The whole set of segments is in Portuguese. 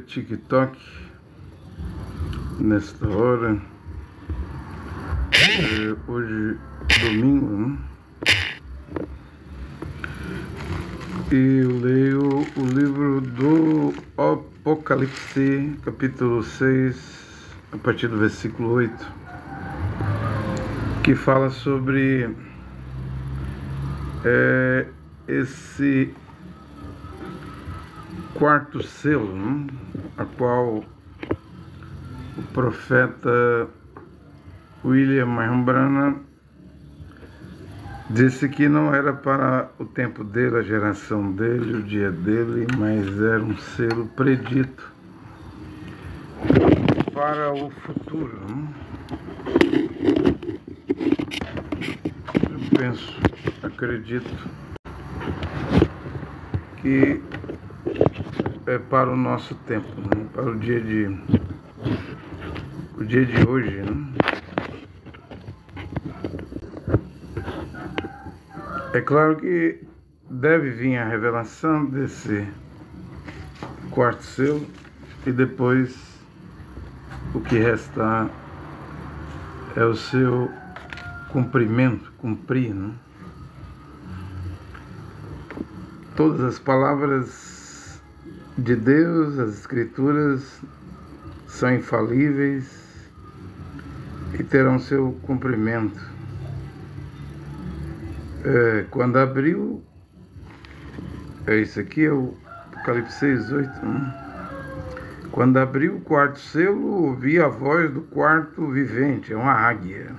TikTok nesta hora. Hoje domingo, né? E eu leio o livro do Apocalipse, capítulo 6, a partir do versículo 8, que fala sobre esse quarto selo, né? A qual o profeta William Marion Branham disse que não era para o tempo dele, a geração dele, o dia dele, mas era um selo predito para o futuro, né? Eu acredito que é para o nosso tempo, né? Para o dia de hoje, né? É claro que deve vir a revelação desse quarto selo e depois o que restar é o seu cumprimento, cumprir, né? Todas as palavras de Deus, as Escrituras, são infalíveis e terão seu cumprimento. Quando abriu, isso aqui é o Apocalipse 6:8, né? Quando abriu o quarto selo, ouvi a voz do quarto vivente, é uma águia.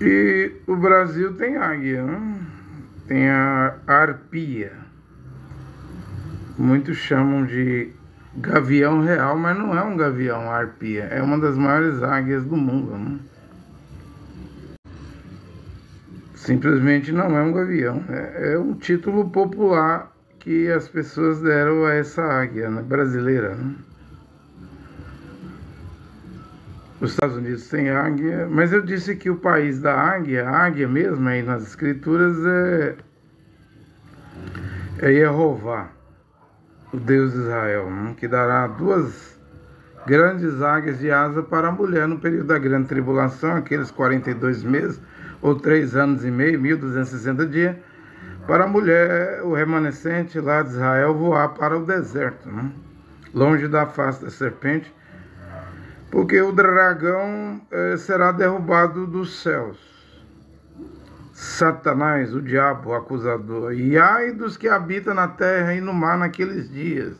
E o Brasil tem águia, né? Tem a arpia. Muitos chamam de gavião real, mas não é um gavião, a arpia. É uma das maiores águias do mundo, né? Simplesmente não é um gavião. É um título popular que as pessoas deram a essa águia, né, brasileira, né? Os Estados Unidos têm águia, mas eu disse que o país da águia, a águia mesmo, aí nas escrituras, é Jeová, o Deus de Israel, né, que dará 2 grandes águias de asa para a mulher no período da grande tribulação, aqueles 42 meses, ou 3 anos e meio, 1260 dias, para a mulher, o remanescente lá de Israel, voar para o deserto, né? Longe da face da serpente, porque o dragão será derrubado dos céus. Satanás, o diabo, o acusador, e ai dos que habitam na terra e no mar naqueles dias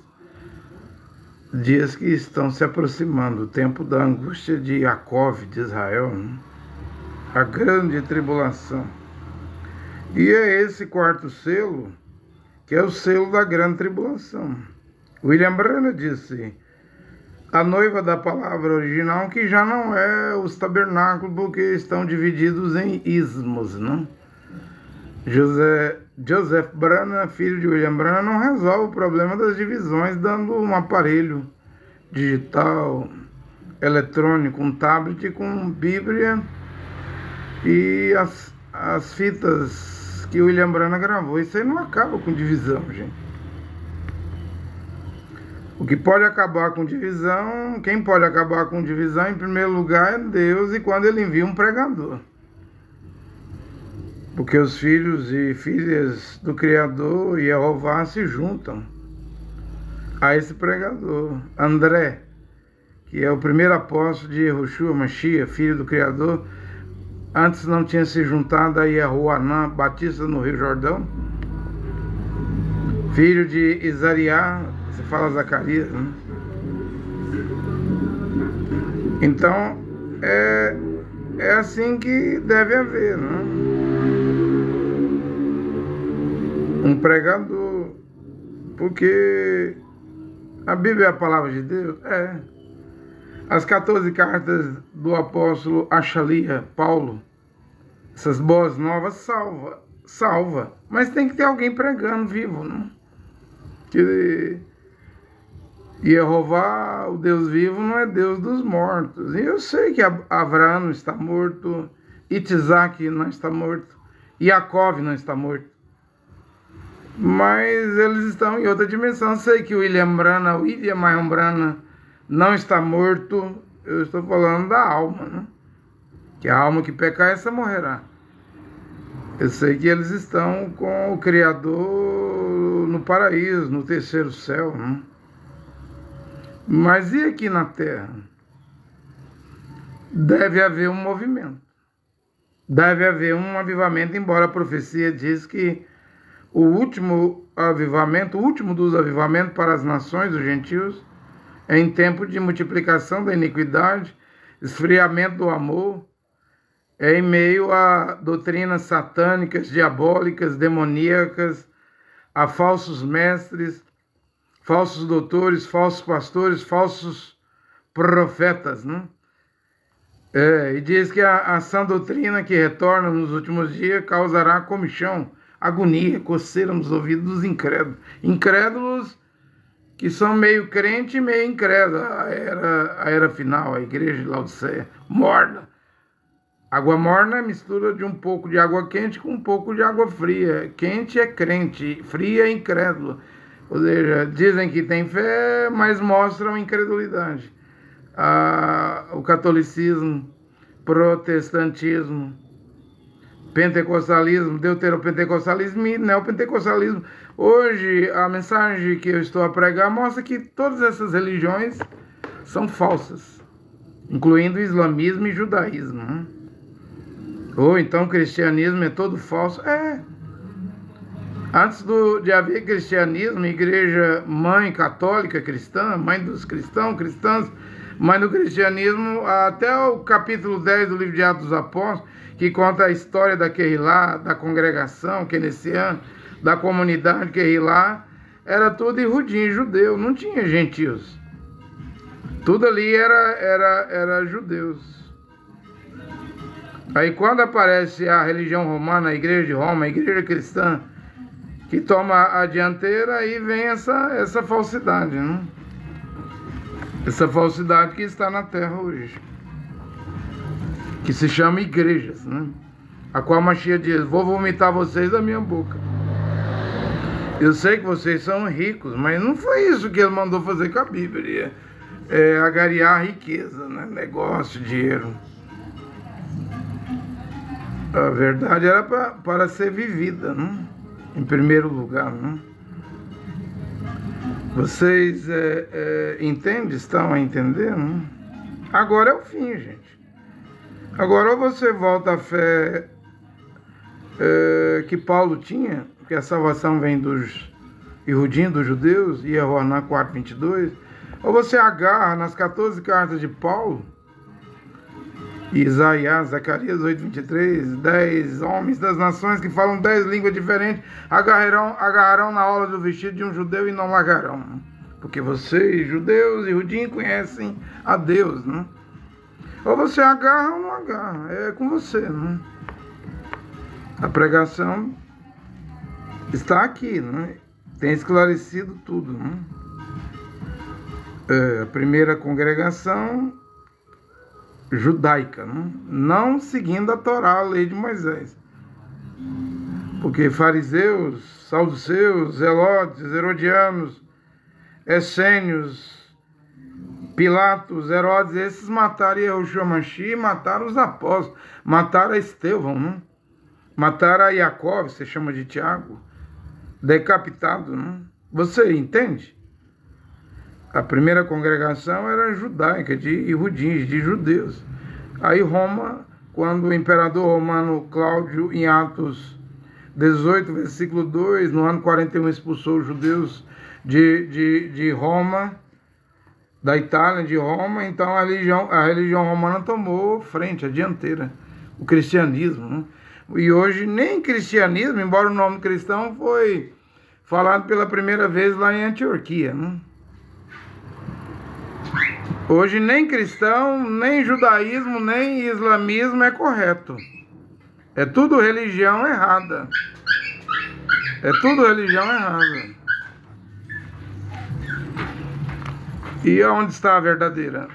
que estão se aproximando, o tempo da angústia de Jacove, de Israel, né? A grande tribulação. E é esse quarto selo que é o selo da grande tribulação. William Branham disse, a noiva da palavra original, que já não é os tabernáculos, porque estão divididos em ismos, né? Joseph Branham, filho de William Branham, não resolve o problema das divisões dando um aparelho digital, eletrônico, um tablet com Bíblia e as fitas que o William Branham gravou. Isso aí não acaba com divisão, gente. O que pode acabar com divisão, quem pode acabar com divisão, em primeiro lugar, é Deus, e quando ele envia um pregador. Porque os filhos e filhas do Criador e Jeová se juntam a esse pregador. André, que é o primeiro apóstolo de Yeshua Mashiach, filho do Criador, antes não tinha se juntado a Yehoanã, batista no Rio Jordão, filho de Isariá, você fala Zacarias, né? Então, é assim que deve haver, né? Um pregador, porque a Bíblia é a palavra de Deus? As 14 cartas do apóstolo Achalia, Paulo, essas boas novas salva, mas tem que ter alguém pregando vivo, né? Que Jeová, o Deus vivo, não é Deus dos mortos. E eu sei que Abraão não está morto, Isaac não está morto, Jacove não está morto. Mas eles estão em outra dimensão. Sei que o William Brana não está morto. Eu estou falando da alma, né? Que a alma que pecar, essa morrerá. Eu sei que eles estão com o Criador no paraíso, no terceiro céu, né? Mas e aqui na Terra? Deve haver um movimento. Deve haver um avivamento, embora a profecia diz que o último avivamento, o último dos avivamentos para as nações, os gentios, é em tempo de multiplicação da iniquidade, esfriamento do amor, é em meio a doutrinas satânicas, diabólicas, demoníacas, a falsos mestres, falsos doutores, falsos pastores, falsos profetas, né? E diz que a sã doutrina que retorna nos últimos dias causará comichão, agonia, coceira nos ouvidos dos incrédulos. Incrédulos que são meio crente e meio incrédulo. A era final, a igreja de Laodiceia, morna. Água morna é mistura de um pouco de água quente com um pouco de água fria. Quente é crente, fria é incrédulo. Ou seja, dizem que tem fé, mas mostram incredulidade. O catolicismo, protestantismo, pentecostalismo, deuteropentecostalismo e neopentecostalismo. Hoje, a mensagem que eu estou a pregar mostra que todas essas religiões são falsas, incluindo o islamismo e judaísmo, né? Ou então o cristianismo é todo falso. Antes de haver cristianismo, igreja mãe católica cristã, mãe dos cristãs, mãe do cristianismo, até o capítulo 10 do livro de Atos dos Apóstolos, que conta a história da Querrilá, da congregação keynesiana, da comunidade Querrilá, era tudo irudinho, judeu, não tinha gentios. Tudo ali era judeus. Aí quando aparece a religião romana, a igreja de Roma, a igreja cristã, que toma a dianteira, aí vem essa falsidade, né? Essa falsidade que está na terra hoje, que se chama igrejas, né? A qual Mashiach diz: vou vomitar vocês da minha boca. Eu sei que vocês são ricos, mas não foi isso que ele mandou fazer com a Bíblia. Agariar a riqueza, né? Negócio, dinheiro. A verdade era para ser vivida, né? Em primeiro lugar, né? Vocês entendem? Estão a entender? Né? Agora é o fim, gente. Agora ou você volta à fé que Paulo tinha, que a salvação vem dos Ihudim, dos judeus, e Romanos 4:22, ou você agarra nas 14 cartas de Paulo, Isaías, Zacarias 8:23, 10 homens das nações que falam 10 línguas diferentes agarrarão na aula do vestido de um judeu e não largarão. Porque vocês, judeus e Ihudim, conhecem a Deus, né? Ou você agarra ou não agarra, é com você, né? A pregação está aqui, né? Tem esclarecido tudo, né? A primeira congregação judaica, né? Não seguindo a Torá, a lei de Moisés. Porque fariseus, saduceus, zelotes, herodianos, essênios, Pilatos, Herodes, esses mataram Yahushua Mashiach, mataram os apóstolos, mataram a Estevão, né? Mataram a Jacó, você chama de Tiago, decapitado, né? Você entende? A primeira congregação era judaica, de Ihudim, de judeus. Aí Roma, quando o imperador romano Cláudio, em Atos 18, versículo 2, no ano 41, expulsou os judeus de Roma, da Itália, de Roma, então a religião romana tomou frente, a dianteira, o cristianismo, né? E hoje nem cristianismo, embora o nome cristão foi falado pela primeira vez lá em Antioquia, né? Hoje nem cristão, nem judaísmo, nem islamismo é correto. É tudo religião errada. É tudo religião errada. E onde está a verdadeira?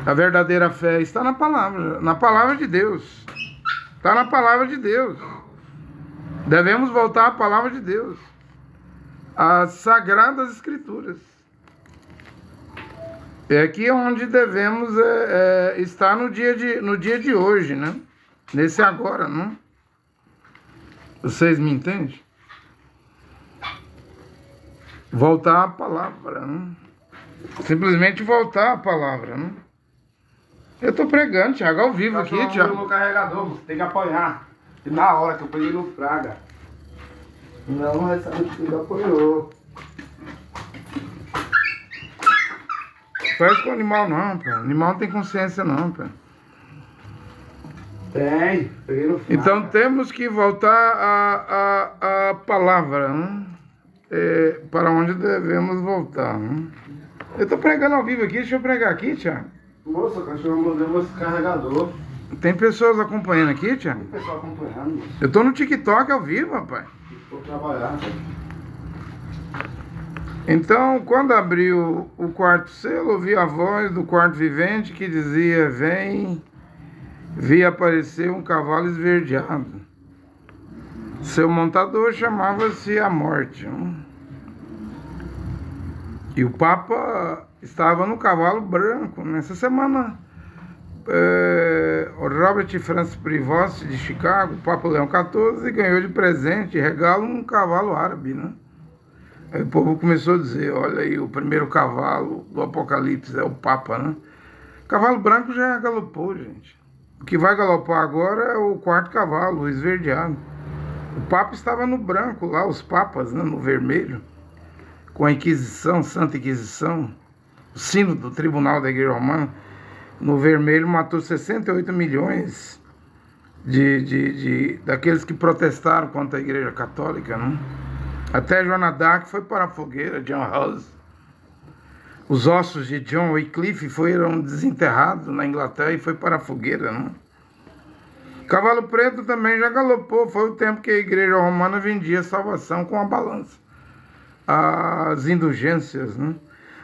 A verdadeira fé está na palavra de Deus. Está na palavra de Deus. Devemos voltar à palavra de Deus, às sagradas escrituras. É aqui onde devemos estar no dia de hoje, né? Nesse agora, não? Vocês me entendem? Voltar à palavra, não? Simplesmente voltar à palavra, não? Eu estou pregando, Thiago, ao vivo aqui, Thiago. No carregador, você tem que apoiar. E na hora que eu peguei no Fraga. Não, essa que ele apoiou. Faz com o animal não, pô. O animal não tem consciência não, pô. Tem, peguei no Fraga. Então temos que voltar à palavra, não? Para onde devemos voltar, não? Eu estou pregando ao vivo aqui, deixa eu pregar aqui, Thiago. Moça, o cachorro mordeu esse carregador. Tem pessoas acompanhando aqui, Thiago? Tem pessoal acompanhando, moça. Eu tô no TikTok ao vivo, rapaz. Vou trabalhar, Então, quando abriu o quarto selo, ouvi a voz do quarto vivente que dizia: vem, vi aparecer um cavalo esverdeado. Seu montador chamava-se a Morte. E o Papa estava no cavalo branco. Nessa semana, o Robert Francis Prevost de Chicago, o Papa Leão XIV, ganhou de presente, regalo, um cavalo árabe, né? Aí o povo começou a dizer: olha aí, o primeiro cavalo do Apocalipse é o Papa, né? O cavalo branco já galopou, gente. O que vai galopar agora é o quarto cavalo, o esverdeado. O Papa estava no branco lá, os papas, né, no vermelho, com a Inquisição, Santa Inquisição, o sino do Tribunal da Igreja Romana. No vermelho matou 68 milhões daqueles que protestaram contra a Igreja Católica, né? Até Joana d'Arc foi para a fogueira, John Hus. Os ossos de John Wycliffe foram desenterrados na Inglaterra e foi para a fogueira, né? Cavalo preto também já galopou. Foi o tempo que a Igreja Romana vendia salvação com a balança, as indulgências, né?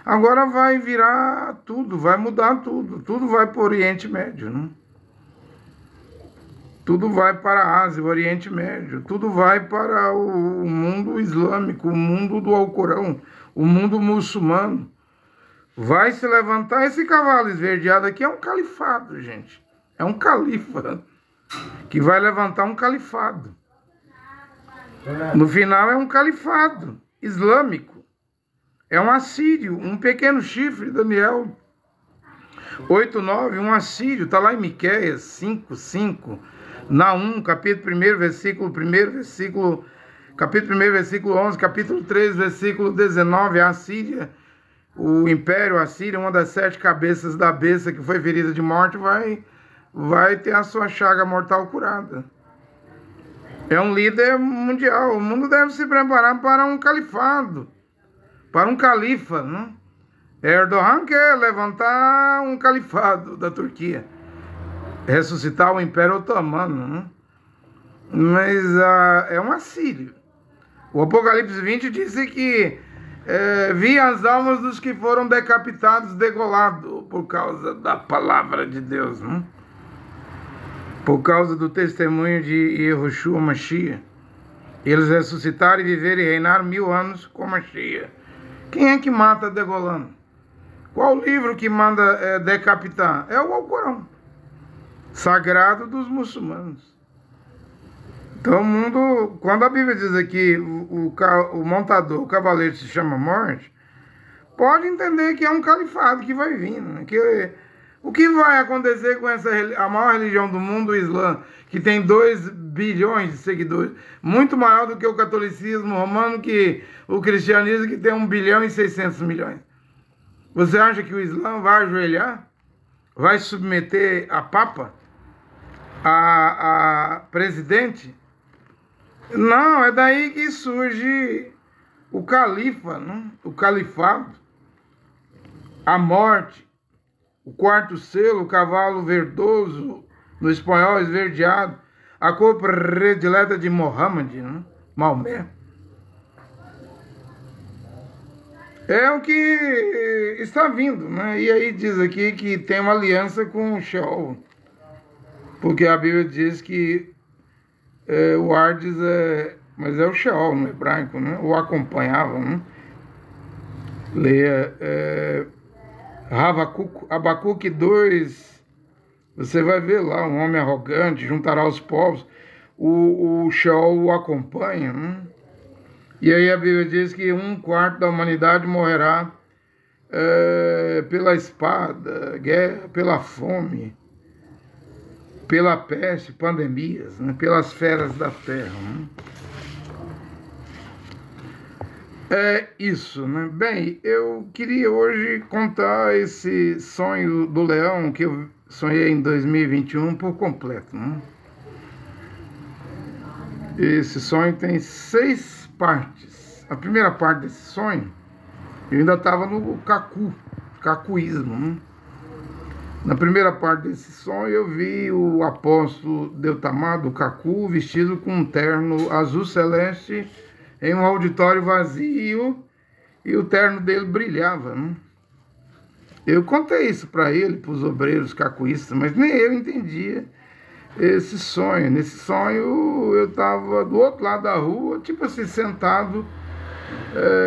Agora vai virar tudo, vai mudar tudo. Tudo vai para o Oriente Médio, né? Tudo vai para a Ásia, o Oriente Médio. Tudo vai para o mundo islâmico, o mundo do Alcorão, o mundo muçulmano. Vai se levantar esse cavalo esverdeado aqui, é um califado, gente. É um califa que vai levantar um califado. No final é um califado islâmico. É um assírio, um pequeno chifre, Daniel 8:9, um assírio, está lá em Miqueias 5:5, Naum, capítulo 1, versículo 1, capítulo 1, versículo 11, capítulo 3, versículo 19, a Assíria, o Império Assírio, uma das 7 cabeças da besta que foi ferida de morte, vai ter a sua chaga mortal curada. É um líder mundial. O mundo deve se preparar para um califado, para um califa, né? Erdogan quer levantar um califado da Turquia, ressuscitar o Império Otomano, né? Mas é um assírio. O Apocalipse 20 disse que vi as almas dos que foram decapitados, degolados por causa da palavra de Deus, né? Por causa do testemunho de Yahushua Mashiach. Eles ressuscitaram e viveram e reinaram 1000 anos com Mashiach. Quem é que mata degolando? Qual livro que manda decapitar? É o Alcorão, sagrado dos muçulmanos. Então o mundo, quando a Bíblia diz aqui o montador, o cavaleiro se chama Morte, pode entender que é um califado que vai vindo, né? O que vai acontecer com a maior religião do mundo, o Islã, que tem 2 bilhões de seguidores, muito maior do que o catolicismo romano, que o cristianismo, que tem 1 bilhão e 600 milhões. Você acha que o Islã vai ajoelhar? Vai submeter a Papa? A presidente? Não, é daí que surge o califa, né? O califado, a morte, o quarto selo, o cavalo verdoso, no espanhol esverdeado, a cor predileta de Mohammed, né? Maomé. É o que está vindo, né? E aí diz aqui que tem uma aliança com o Sheol, porque a Bíblia diz que o Hades mas é o Sheol no hebraico, né? Ou acompanhava, né? Leia Abacuque 2, você vai ver lá, um homem arrogante juntará os povos, o Sheol o acompanha, né? E aí a Bíblia diz que 1/4 da humanidade morrerá pela espada, guerra, pela fome, pela peste, pandemias, né? Pelas feras da terra, né? É isso, né? Bem, eu queria hoje contar esse sonho do leão que eu sonhei em 2021 por completo, né? Esse sonho tem 6 partes. A primeira parte desse sonho, eu ainda estava no cacuísmo, né? Na primeira parte desse sonho, eu vi o apóstolo Deutamar, do Cacu, vestido com um terno azul celeste, em um auditório vazio, e o terno dele brilhava, né? Eu contei isso para ele, para os obreiros cacuístas, mas nem eu entendia esse sonho. Nesse sonho, eu estava do outro lado da rua, tipo assim, sentado,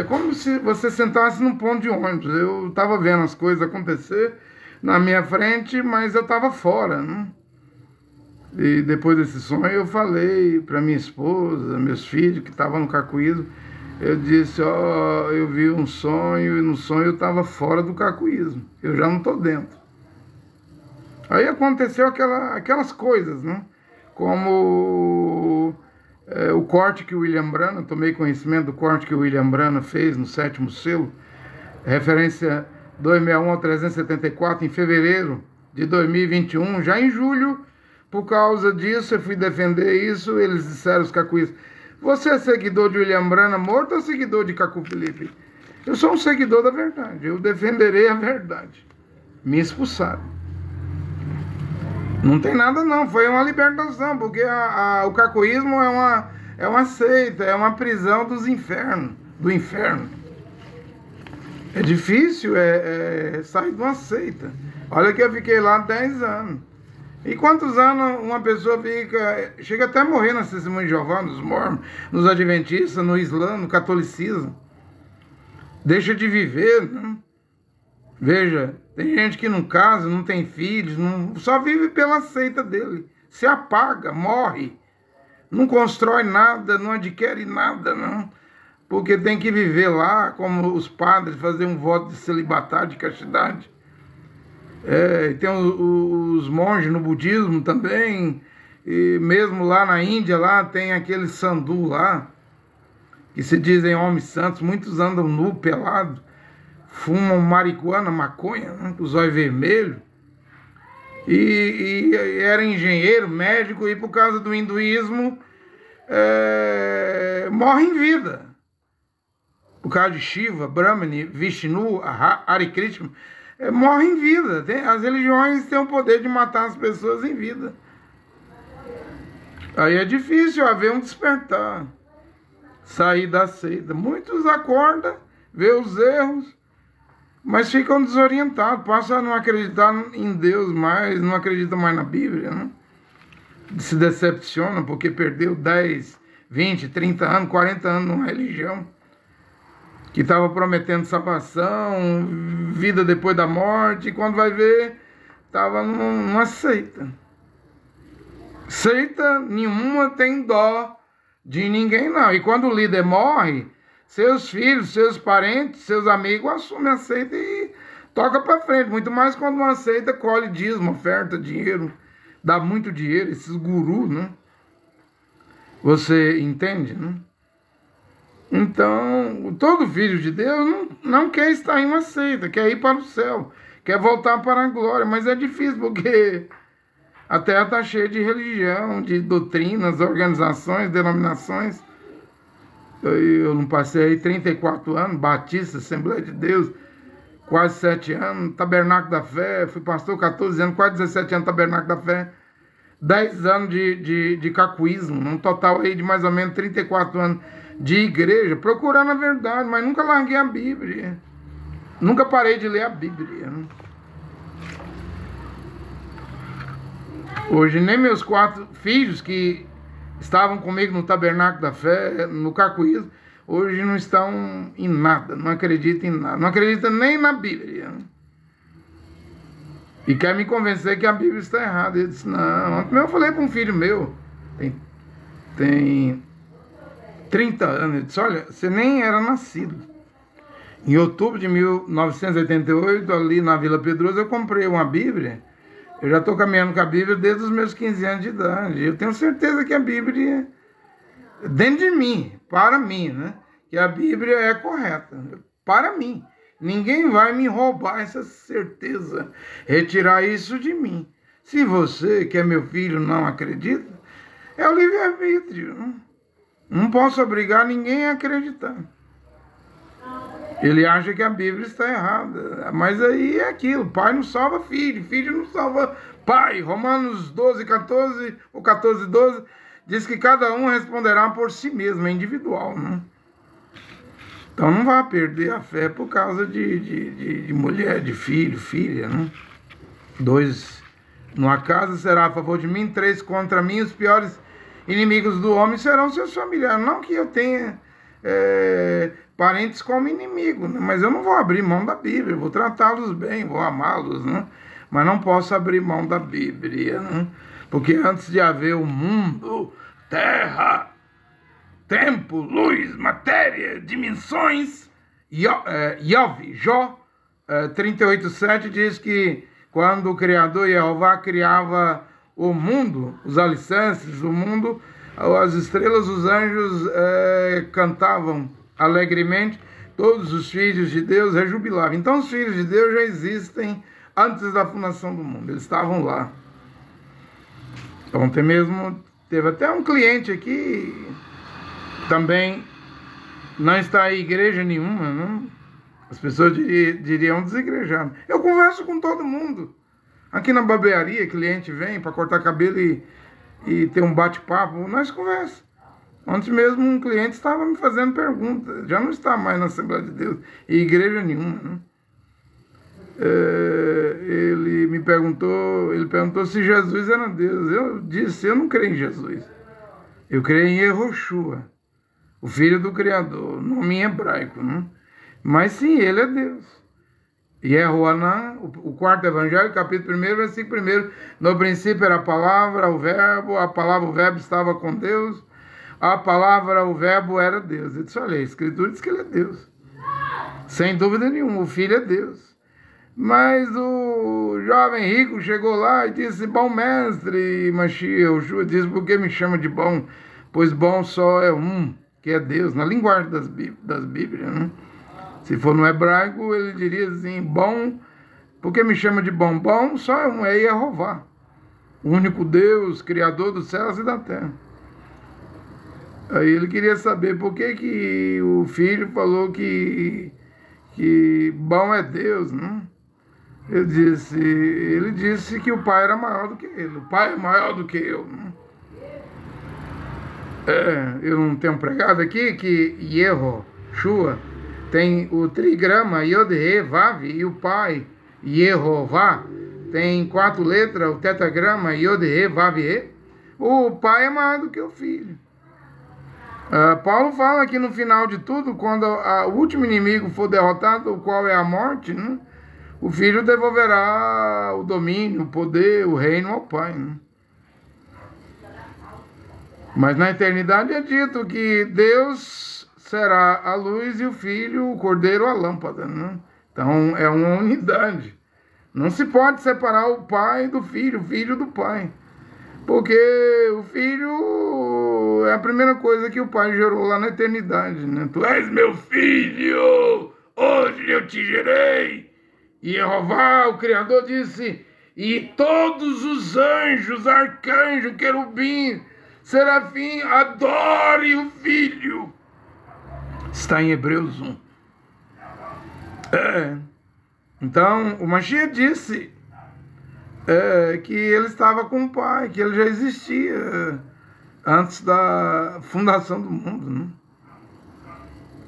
como se você sentasse num ponto de ônibus. Eu estava vendo as coisas acontecer na minha frente, mas eu estava fora, né? E depois desse sonho eu falei para minha esposa, meus filhos que estavam no cacuísmo, eu disse, eu vi um sonho e no sonho eu estava fora do cacuísmo, eu já não estou dentro. Aí aconteceu aquelas coisas, né? Como o corte que o William Branham, tomei conhecimento do corte que o William Branham fez no 7º selo, referência 261 ao 374, em fevereiro de 2021, já em julho. Por causa disso, eu fui defender isso, eles disseram, os cacuístas, você é seguidor de William Branham morto ou seguidor de Cacu Felipe? Eu sou um seguidor da verdade, eu defenderei a verdade. Me expulsaram. Não tem nada não, foi uma libertação, porque o cacuísmo é uma seita, é uma prisão do inferno. É difícil sair de uma seita. Olha que eu fiquei lá 10 anos. E quantos anos uma pessoa chega até a morrer na Testemunha de Jeová, nos mormons, nos adventistas, no Islã, no catolicismo. Deixa de viver, né? Veja, tem gente que não casa, não tem filhos, só vive pela seita dele. Se apaga, morre. Não constrói nada, não adquire nada, não. Porque tem que viver lá, como os padres, fazer um voto de celibatário, de castidade. Tem os monges no budismo também, e mesmo lá na Índia, lá tem aqueles sandhu lá, que se dizem homens santos, muitos andam nu, pelado, fumam marihuana, maconha, né, com os olhos vermelhos, e era engenheiro, médico, e por causa do hinduísmo, morre em vida. Por causa de Shiva, Brahmani, Vishnu, Hare Krishna, morre em vida. As religiões têm o poder de matar as pessoas em vida. Aí é difícil haver um despertar, sair da seita. Muitos acordam, vê os erros, mas ficam desorientados, passam a não acreditar em Deus mais, não acreditam mais na Bíblia, né? Se decepcionam porque perdeu 10, 20, 30 anos, 40 anos numa religião que estava prometendo salvação, vida depois da morte, e quando vai ver, estava numa seita. Seita nenhuma tem dó de ninguém, não. E quando o líder morre, seus filhos, seus parentes, seus amigos assumem a seita e toca para frente. Muito mais quando uma seita colhe dízimo, oferta, dinheiro, dá muito dinheiro, esses gurus, né? Você entende, né? Então, todo filho de Deus não quer estar em uma seita, quer ir para o céu, quer voltar para a glória, mas é difícil porque a terra está cheia de religião, de doutrinas, organizações, denominações. Eu não passei aí 34 anos, Batista, Assembleia de Deus, quase 7 anos, Tabernáculo da Fé, fui pastor 14 anos, quase 17 anos, Tabernáculo da Fé, 10 anos de cacuísmo, um total aí de mais ou menos 34 anos de igreja, procurando a verdade, mas nunca larguei a Bíblia. Nunca parei de ler a Bíblia. Hoje nem meus 4 filhos, que estavam comigo no Tabernáculo da Fé, no Cacuísmo, hoje não estão em nada, não acreditam em nada, não acreditam nem na Bíblia. Né? E quer me convencer que a Bíblia está errada. Eu disse, não. Ontem eu falei para um filho meu, tem 30 anos, ele disse, olha, você nem era nascido. Em outubro de 1988, ali na Vila Pedroso, eu comprei uma Bíblia. Eu já estou caminhando com a Bíblia desde os meus 15 anos de idade. Eu tenho certeza que a Bíblia, dentro de mim, para mim, né? Que a Bíblia é correta, para mim. Ninguém vai me roubar essa certeza, retirar isso de mim. Se você, que é meu filho, não acredita, é o livre-arbítrio. Não posso obrigar ninguém a acreditar. Ele acha que a Bíblia está errada. Mas aí é aquilo, pai não salva filho, filho não salva pai. Romanos 12, 14, ou 14, 12, diz que cada um responderá por si mesmo, é individual. Né? Então não vá perder a fé por causa de mulher, de filho, filha. Né? 2, numa casa será a favor de mim, 3 contra mim, os piores inimigos do homem serão seus familiares. Não que eu tenha parentes como inimigo, né? Mas eu não vou abrir mão da Bíblia, eu vou tratá-los bem, vou amá-los, né? Mas não posso abrir mão da Bíblia, né? Porque antes de haver o mundo, terra, tempo, luz, matéria, dimensões, Jó 38:7 diz que quando o Criador Jeová criava o mundo, os alicerces do mundo, as estrelas, os anjos cantavam alegremente, todos os filhos de Deus rejubilavam. Então os filhos de Deus já existem antes da fundação do mundo, eles estavam lá. Ontem mesmo teve até um cliente aqui, também não está em igreja nenhuma, não? As pessoas diriam desigrejado. Eu converso com todo mundo. Aqui na barbearia, cliente vem para cortar cabelo e ter um bate-papo, nós conversamos. Ontem mesmo um cliente estava me fazendo perguntas, já não está mais na Assembleia de Deus, em igreja nenhuma. Né? Ele perguntou se Jesus era Deus. Eu disse, eu não creio em Jesus. Eu creio em Yehoshua, o Filho do Criador, nome em hebraico. Né? Mas sim, ele é Deus. Yehoanã, o 4º Evangelho, capítulo 1, versículo 1. No princípio era a palavra, o verbo estava com Deus, a palavra, o verbo era Deus. Eu disse, olha, a Escritura diz que ele é Deus. Sem dúvida nenhuma, o Filho é Deus. Mas o jovem rico chegou lá e disse, bom mestre, Mashiach, disse, por que me chama de bom? Pois bom só é um, que é Deus, na linguagem das Bíblias, né? Se for no hebraico, ele diria assim, bom, por que me chama de bom? Bom só é um, é Jeová, o único Deus, Criador dos céus e da terra. Aí ele queria saber por que o filho falou que bom é Deus, né? Ele disse que o pai era maior do que ele, o pai é maior do que eu. Né? Eu não tenho pregado aqui que Yehoshua tem o trigrama Yod-He, Vav, e o pai, Yehová, tem 4 letras, o tetragrama Yod-He, Vav-He. O pai é maior do que o filho. Paulo fala que no final de tudo, quando o último inimigo for derrotado, o qual é a morte, né, o filho devolverá o domínio, o poder, o reino ao pai. Né? Mas na eternidade é dito que Deus será a luz e o filho, o cordeiro, a lâmpada. Né? Então é uma unidade. Não se pode separar o pai do filho, o filho do pai. Porque o filho é a primeira coisa que o pai gerou lá na eternidade. Né? Tu és meu filho, hoje eu te gerei. E Jeová, o Criador, disse, e todos os anjos, arcanjos, querubim, serafim, adore o filho. Está em Hebreus 1. Então, o Mashiach disse que ele estava com o pai, que ele já existia antes da fundação do mundo. Né?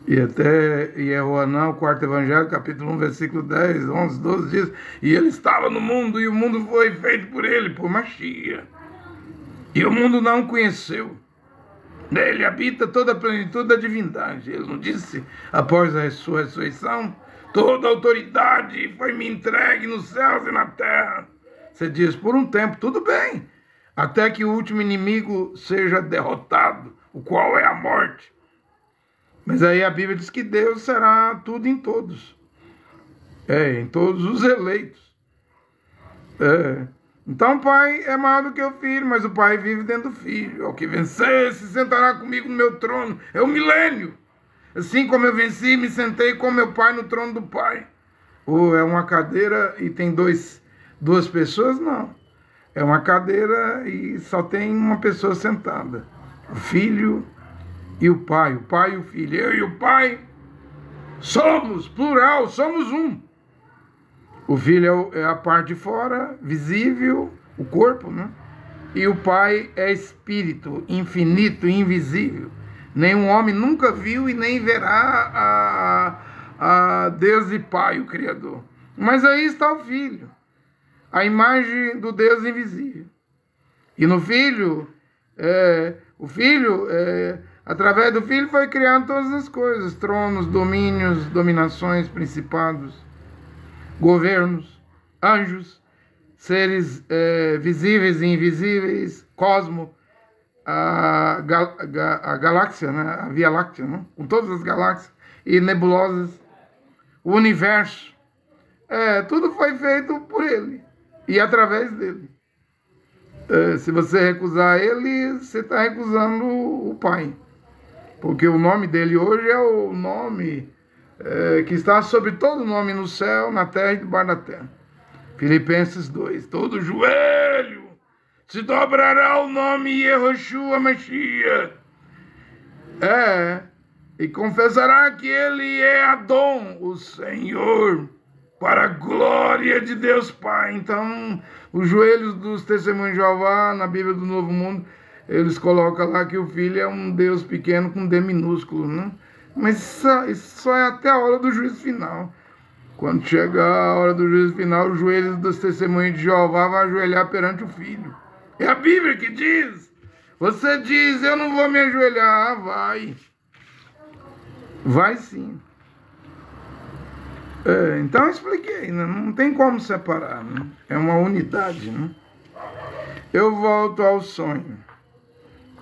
E até Yehoanã, o 4º Evangelho, capítulo 1, versículo 10, 11, 12, diz, e ele estava no mundo, e o mundo foi feito por ele, por Mashiach. E o mundo não o conheceu. Nele habita toda a plenitude da divindade. Ele não disse, após a sua ressurreição, toda a autoridade foi me entregue nos céus e na terra. Você diz, por um tempo, tudo bem, até que o último inimigo seja derrotado, o qual é a morte. Mas aí a Bíblia diz que Deus será tudo em todos. Em todos os eleitos. Então o Pai é maior do que o Filho, mas o Pai vive dentro do Filho. Ao que vencer, se sentará comigo no meu trono. É o milênio. Assim como eu venci, me sentei com meu Pai no trono do Pai. Ou é uma cadeira e tem duas pessoas? Não. É uma cadeira e só tem uma pessoa sentada. O Filho e o Pai e o Filho. Eu e o Pai somos, plural, somos um. O Filho é a parte de fora, visível, o corpo, né? E o Pai é espírito, infinito, invisível. Nenhum homem nunca viu e nem verá a Deus e Pai, o Criador. Mas aí está o Filho, a imagem do Deus invisível. E no Filho, através do Filho foi criado todas as coisas, tronos, domínios, dominações, principados, governos, anjos, seres visíveis e invisíveis, cosmo, a galáxia, né? A Via Láctea, né? Com todas as galáxias e nebulosas, o universo, tudo foi feito por ele e através dele. Se você recusar ele, você está recusando o Pai, porque o nome dele hoje é o nome que está sobre todo nome no céu, na terra e debaixo da terra. Filipenses 2. Todo joelho se dobrará ao nome Yehoshua Mashiach. E confessará que ele é Adon, o Senhor, para a glória de Deus Pai. Então, os joelhos dos testemunhos de Jeová, na Bíblia do Novo Mundo, eles colocam lá que o Filho é um Deus pequeno com D minúsculo, né? Mas isso só é até a hora do juízo final. Quando chegar a hora do juízo final, os joelhos dos testemunhos de Jeová vão ajoelhar perante o Filho. É a Bíblia que diz. Você diz, eu não vou me ajoelhar. Vai. Vai sim. Então eu expliquei, né? Não tem como separar, né? É uma unidade, né? Eu volto ao sonho.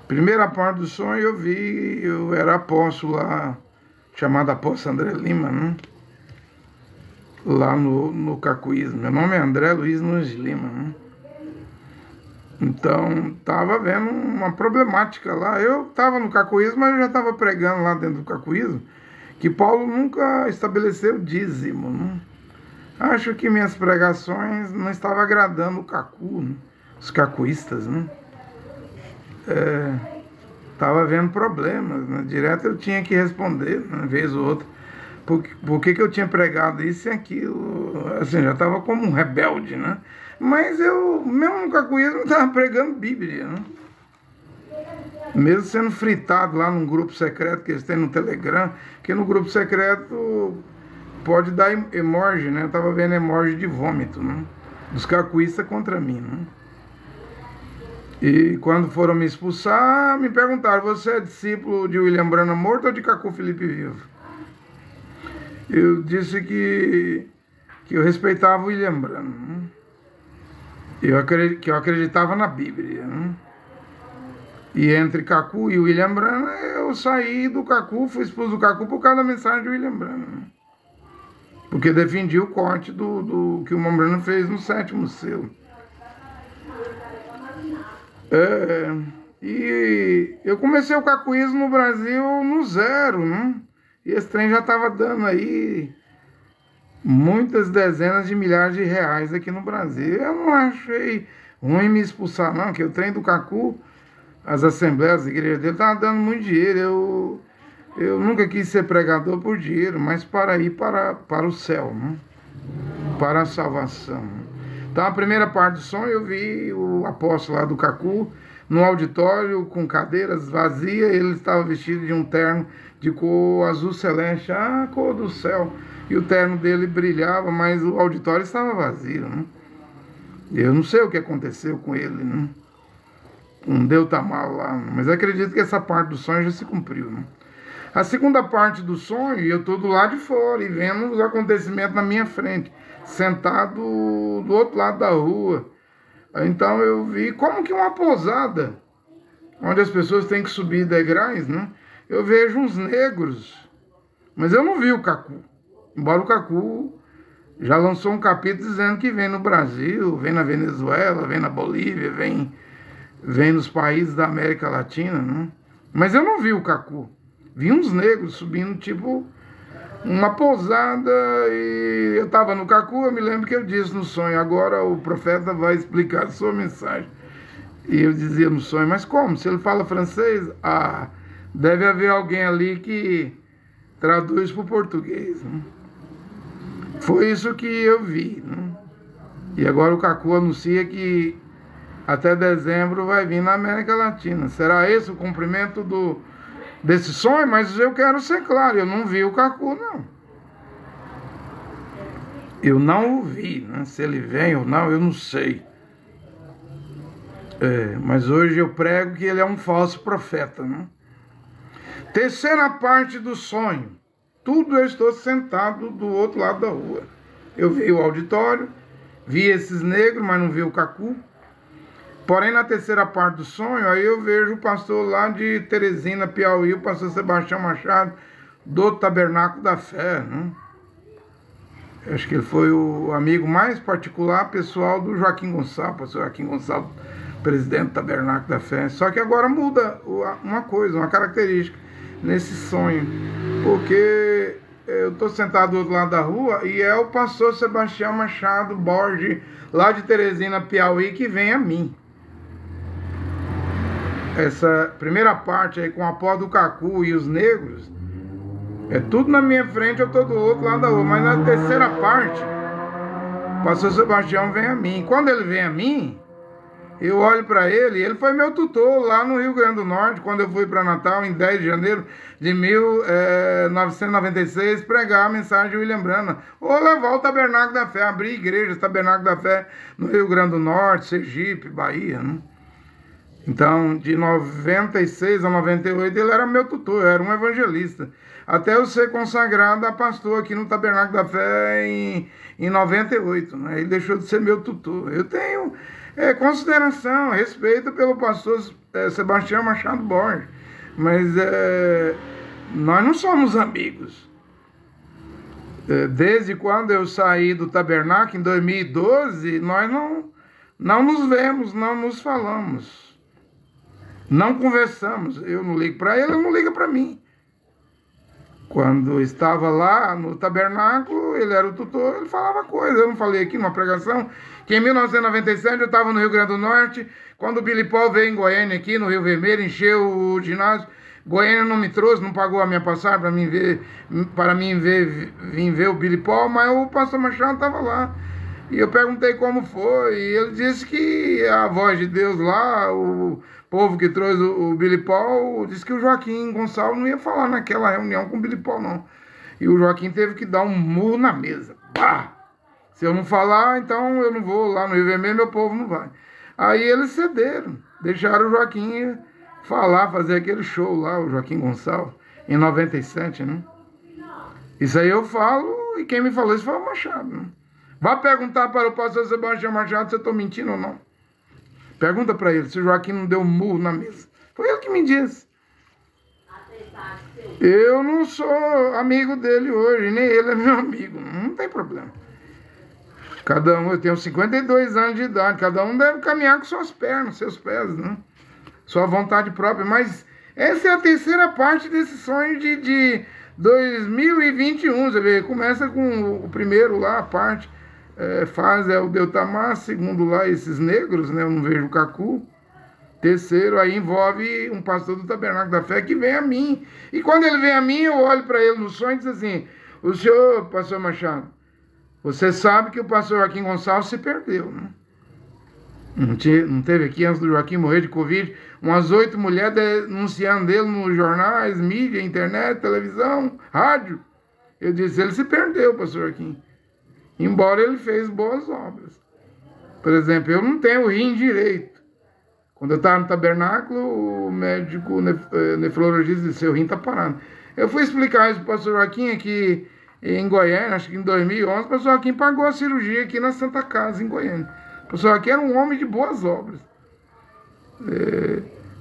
Primeira parte do sonho eu era apóstolo lá, chamado apóstolo André Lima, né? Lá no Cacuísmo. Meu nome é André Luiz Nunes de Lima, né? Então, estava vendo uma problemática lá. Eu estava no Cacuísmo, mas eu já estava pregando lá dentro do Cacuísmo que Paulo nunca estabeleceu dízimo, né? Acho que minhas pregações não estavam agradando o Cacu, né? Os cacuístas, né? Estava vendo problemas, né? Direto eu tinha que responder, uma vez ou outra, por que eu tinha pregado isso e aquilo. Assim, já estava como um rebelde, né? Mas eu, mesmo no cacuísmo, estava pregando Bíblia, né? Mesmo sendo fritado lá num grupo secreto que eles têm no Telegram, que no grupo secreto pode dar emoji, né? Eu estava vendo emoji de vômito, né? Dos cacuístas contra mim, né? E quando foram me expulsar, me perguntaram, você é discípulo de William Branham morto ou de Cacu Felipe vivo? Eu disse que eu respeitava o William Branham, né? Que eu acreditava na Bíblia, né? E entre Cacu e William Branham, eu saí do Cacu, fui expulso do Cacu por causa da mensagem de William Branham, né? Porque defendi o corte do que o William Branham fez no 7º selo. E eu comecei o cacuísmo no Brasil no zero, né? E esse trem já estava dando aí muitas dezenas de milhares de reais aqui no Brasil. Eu não achei ruim me expulsar, não, que o trem do Cacu, as assembleias, as igrejas dele, estavam dando muito dinheiro. Eu nunca quis ser pregador por dinheiro, mas para ir para o céu, né? Para a salvação. Então, a primeira parte do sonho, eu vi o apóstolo lá do Cacu no auditório com cadeiras vazias. Ele estava vestido de um terno de cor azul celeste, a cor do céu. E o terno dele brilhava, mas o auditório estava vazio, né? Eu não sei o que aconteceu com ele, né? um Deutamal lá, mas acredito que essa parte do sonho já se cumpriu, né? A segunda parte do sonho, eu estou do lado de fora e vendo os acontecimentos na minha frente, sentado do outro lado da rua. Então eu vi como que uma pousada, onde as pessoas têm que subir degraus, né? Eu vejo uns negros, mas eu não vi o Cacu. Embora o Cacu já lançou um capítulo dizendo que vem no Brasil, vem na Venezuela, vem na Bolívia, vem nos países da América Latina, né? Mas eu não vi o Cacu. Vi uns negros subindo, tipo, uma pousada, e eu estava no Cacu, eu me lembro que eu disse no sonho, agora o profeta vai explicar a sua mensagem. E eu dizia no sonho, mas como? Se ele fala francês, deve haver alguém ali que traduz para o português, né? Foi isso que eu vi, né? E agora o Cacu anuncia que até dezembro vai vir na América Latina. Será esse o cumprimento desse sonho? Mas eu quero ser claro, eu não vi o Cacu, não. Eu não o vi, né? Se ele vem ou não, eu não sei. Mas hoje eu prego que ele é um falso profeta, né? Terceira parte do sonho. Tudo eu estou sentado do outro lado da rua. Eu vi o auditório, vi esses negros, mas não vi o Cacu. Porém, na terceira parte do sonho, aí eu vejo o pastor lá de Teresina, Piauí, o pastor Sebastião Machado, do Tabernáculo da Fé, né? Acho que ele foi o amigo mais particular, pessoal do Joaquim Gonçalves, pastor Joaquim Gonçalves, presidente do Tabernáculo da Fé. Só que agora muda uma coisa, uma característica nesse sonho, porque eu estou sentado do outro lado da rua e é o pastor Sebastião Machado Borges, lá de Teresina, Piauí, que vem a mim. Essa primeira parte aí com a pó do Cacu e os negros, é tudo na minha frente, eu estou do outro lado da rua. Mas na terceira parte, o pastor Sebastião vem a mim. Quando ele vem a mim, eu olho para ele foi meu tutor lá no Rio Grande do Norte, quando eu fui para Natal, em 10 de janeiro de 1996, pregar a mensagem de William Branham, ou levar o Tabernáculo da Fé, abrir igrejas, Tabernáculo da Fé no Rio Grande do Norte, Sergipe, Bahia, né? Então, de 96 a 98, ele era meu tutor, eu era um evangelista. Até eu ser consagrado a pastor aqui no Tabernáculo da Fé em 98, né? Ele deixou de ser meu tutor. Eu tenho consideração, respeito pelo pastor Sebastião Machado Borges, mas nós não somos amigos. Desde quando eu saí do Tabernáculo, em 2012, nós não nos vemos, não nos falamos. Não conversamos, eu não ligo para ele, ele não liga para mim. Quando estava lá no tabernáculo, ele era o tutor, ele falava coisa. Eu não falei aqui numa pregação que em 1997 eu estava no Rio Grande do Norte, quando o Billy Paul veio em Goiânia, aqui no Rio Vermelho, encheu o ginásio. Goiânia não me trouxe, não pagou a minha passagem para mim vir ver o Billy Paul, mas o pastor Machado estava lá. E eu perguntei como foi, e ele disse que a voz de Deus lá, o povo que trouxe o Billy Paul, disse que o Joaquim Gonçalves não ia falar naquela reunião com o Billy Paul, não. E o Joaquim teve que dar um murro na mesa. Pá! Se eu não falar, então eu não vou lá no Rio Vermelho, meu povo não vai. Aí eles cederam, deixaram o Joaquim falar, fazer aquele show lá, o Joaquim Gonçalves, em 97, né? Isso aí eu falo, e quem me falou isso foi o Machado, né? Vá perguntar para o pastor Sebastião Machado se eu estou mentindo ou não. Pergunta para ele se o Joaquim não deu um murro na mesa. Foi ele que me disse. Eu não sou amigo dele hoje, nem ele é meu amigo. Não tem problema. Cada um, eu tenho 52 anos de idade, cada um deve caminhar com suas pernas, seus pés, né? Sua vontade própria. Mas essa é a terceira parte desse sonho de 2021. Você vê, começa com o primeiro lá, a parte. Fase é o Deutamar, segundo lá esses negros, né? Eu não vejo o Cacu. Terceiro, aí envolve um pastor do Tabernáculo da Fé que vem a mim. E quando ele vem a mim, eu olho para ele no sonho e diz assim: o senhor, pastor Machado, você sabe que o pastor Joaquim Gonçalves se perdeu, né? Não teve aqui, antes do Joaquim morrer de Covid, umas 8 mulheres denunciando ele nos jornais, mídia, internet, televisão, rádio. Eu disse, ele se perdeu, pastor Joaquim. Embora ele fez boas obras. Por exemplo, eu não tenho rim direito. Quando eu estava no tabernáculo, o médico nefrologista disse, seu rim está parado. Eu fui explicar isso para o pastor Joaquim aqui em Goiânia, acho que em 2011, o pastor Joaquim pagou a cirurgia aqui na Santa Casa, em Goiânia. O pastor Joaquim era um homem de boas obras.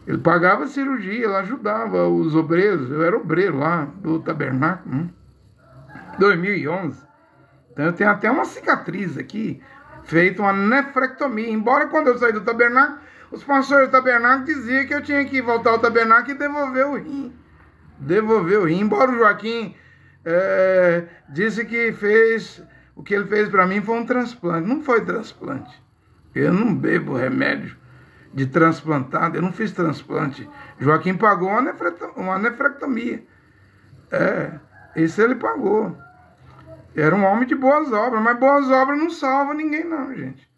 Ele pagava a cirurgia, ele ajudava os obreiros, eu era obreiro lá do tabernáculo, 2011. Então eu tenho até uma cicatriz aqui, feita uma nefrectomia. Embora quando eu saí do tabernáculo, os pastores do tabernáculo diziam que eu tinha que voltar ao tabernáculo e devolver o rim. Devolver o rim. Embora o Joaquim disse que o que ele fez para mim foi um transplante. Não foi transplante. Eu não bebo remédio de transplantado, eu não fiz transplante. Joaquim pagou uma nefrectomia. Isso ele pagou. Era um homem de boas obras, mas boas obras não salvam ninguém não, gente.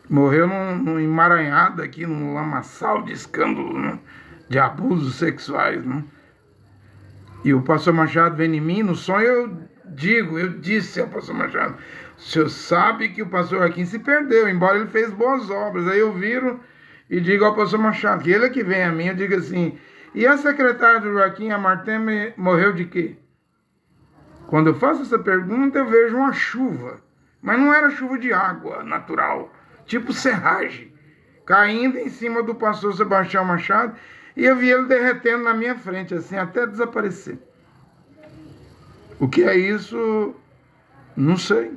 Morreu num emaranhado aqui, num lamaçal de escândalo, né? De abusos sexuais, né? E o pastor Machado vem em mim, no sonho eu disse ao pastor Machado, o senhor sabe que o pastor Joaquim se perdeu, embora ele fez boas obras. Aí eu viro e digo ao pastor Machado, que ele é que vem a mim, eu digo assim, e a secretária do Joaquim, a Martema, morreu de quê? Quando eu faço essa pergunta, eu vejo uma chuva, mas não era chuva de água natural, tipo serragem, caindo em cima do pastor Sebastião Machado, e eu vi ele derretendo na minha frente, assim, até desaparecer. O que é isso? Não sei.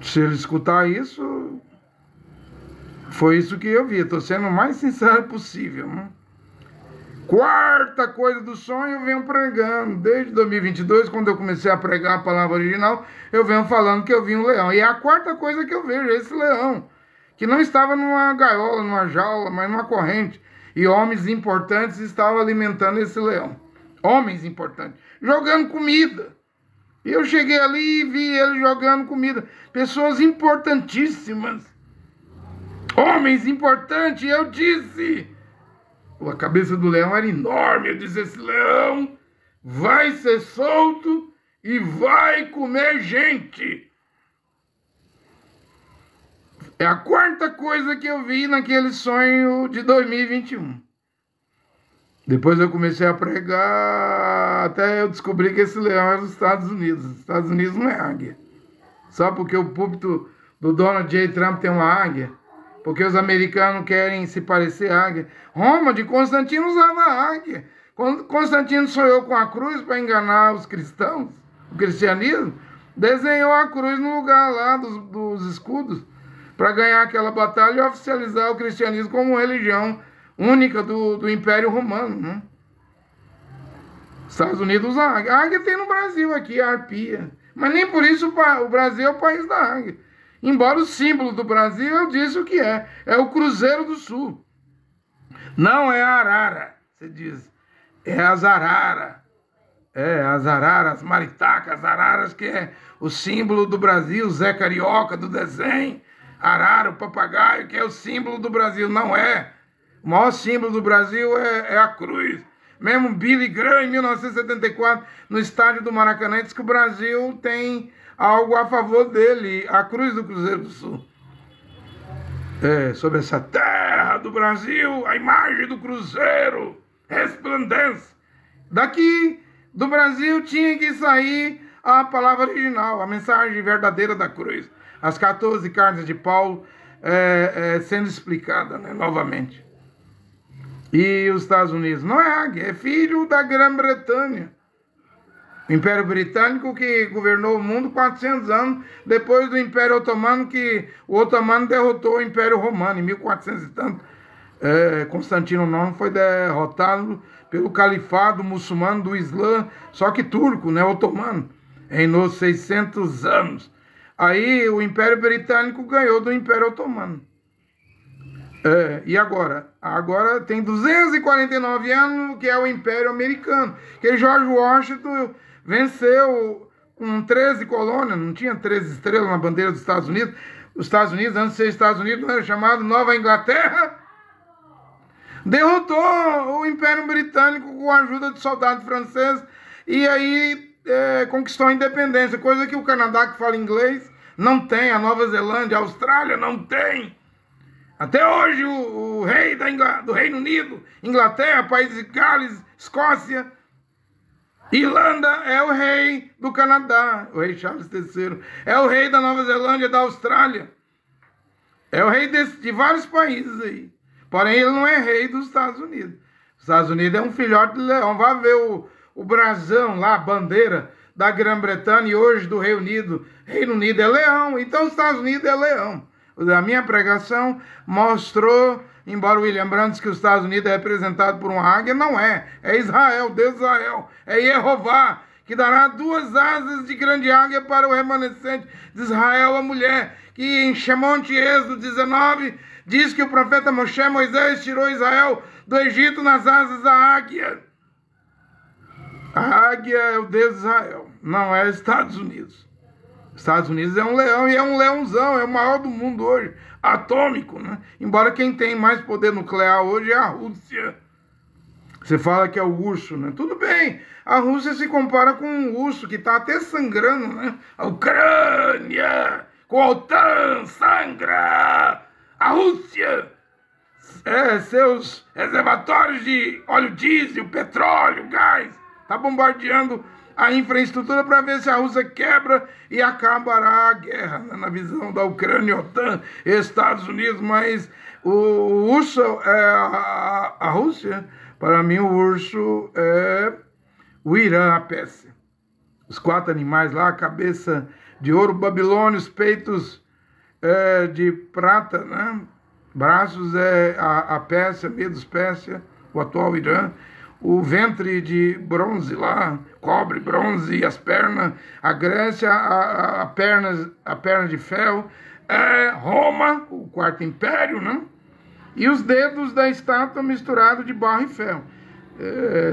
Se ele escutar isso, foi isso que eu vi. Estou sendo o mais sincero possível, né? Quarta coisa do sonho, eu venho pregando. Desde 2022, quando eu comecei a pregar a palavra original, eu venho falando que eu vi um leão. E é a quarta coisa que eu vejo, esse leão. Que não estava numa gaiola, numa jaula, mas numa corrente. E homens importantes estavam alimentando esse leão. Homens importantes. Jogando comida. E eu cheguei ali e vi ele jogando comida. Pessoas importantíssimas. Homens importantes. E eu disse... A cabeça do leão era enorme. Eu disse, esse leão vai ser solto e vai comer gente. É a quarta coisa que eu vi naquele sonho de 2021. Depois eu comecei a pregar, até eu descobri que esse leão é dos Estados Unidos. Os Estados Unidos não é águia. Só porque o púlpito do Donald J. Trump tem uma águia. Porque os americanos querem se parecer águia. Roma, de Constantino, usava águia. Quando Constantino sonhou com a cruz para enganar os cristãos, o cristianismo, desenhou a cruz no lugar lá dos escudos, para ganhar aquela batalha e oficializar o cristianismo como religião única do Império Romano, né? Estados Unidos usa águia. A águia tem no Brasil aqui, a arpia. Mas nem por isso o Brasil é o país da águia. Embora o símbolo do Brasil, eu disse o que é. É o Cruzeiro do Sul. Não é a arara, você diz. É as arara. É, as araras, as maritacas, as araras, que é o símbolo do Brasil, Zé Carioca do desenho. Arara, o papagaio, que é o símbolo do Brasil. Não é. O maior símbolo do Brasil é a cruz. Mesmo Billy Graham, em 1974, no estádio do Maracanã, disse que o Brasil tem algo a favor dele, a cruz do Cruzeiro do Sul. Sobre essa terra do Brasil, a imagem do Cruzeiro resplandece. Daqui do Brasil tinha que sair a palavra original, a mensagem verdadeira da cruz. As 14 cartas de Paulo sendo explicada, né, novamente. E os Estados Unidos não é águia, é filho da Grã-Bretanha. O Império Britânico que governou o mundo 400 anos depois do Império Otomano, que o Otomano derrotou o Império Romano em 1400 e tanto. Constantino IX foi derrotado pelo califado muçulmano do Islã, só que turco, né, otomano, reinou 600 anos. Aí o Império Britânico ganhou do Império Otomano. E agora? Agora tem 249 anos, que é o Império Americano. Que George Washington venceu com 13 colônias, não tinha 13 estrelas na bandeira dos Estados Unidos. Os Estados Unidos, antes de ser Estados Unidos, era chamado Nova Inglaterra. Derrotou o Império Britânico com a ajuda de soldados franceses. E aí conquistou a independência, coisa que o Canadá, que fala inglês, não tem. A Nova Zelândia, a Austrália, não tem. Até hoje o rei do Reino Unido, Inglaterra, Países de Gales, Escócia, Irlanda é o rei do Canadá, o rei Charles III. É o rei da Nova Zelândia, da Austrália. É o rei de vários países aí. Porém, ele não é rei dos Estados Unidos. Os Estados Unidos é um filhote de leão. Vá ver o brasão lá, a bandeira da Grã-Bretanha e hoje do Reino Unido é leão. Então, os Estados Unidos é leão. A minha pregação mostrou, embora o William Brandt diz que os Estados Unidos é representado por uma águia, não é. É Israel, Deus de Israel. É Jeová, que dará 2 asas de grande águia para o remanescente de Israel, a mulher, que em Shemonte, Êxodo 19, diz que o profeta Moisés tirou Israel do Egito nas asas da águia. A águia é o Deus de Israel, não é Estados Unidos. Estados Unidos é um leão e é um leãozão, é o maior do mundo hoje, atômico, né? Embora quem tem mais poder nuclear hoje é a Rússia. Você fala que é o urso, né? Tudo bem, a Rússia se compara com um urso que está até sangrando, né? A Ucrânia, com a OTAN, sangra! A Rússia, seus reservatórios de óleo diesel, petróleo, gás, está bombardeando a infraestrutura para ver se a Rússia quebra e acabará a guerra, né? Na visão da Ucrânia, OTAN, Estados Unidos. Mas o urso é a Rússia. Para mim, o urso é o Irã, a Pérsia. Os 4 animais lá, a cabeça de ouro, Babilônia, os peitos de prata, né? Braços é a Pérsia, Medos Pérsia, o atual Irã. O ventre de bronze lá, cobre, bronze, e as pernas, a Grécia, a perna de ferro, Roma, o 4º império, né? E os dedos da estátua misturados de barro e ferro.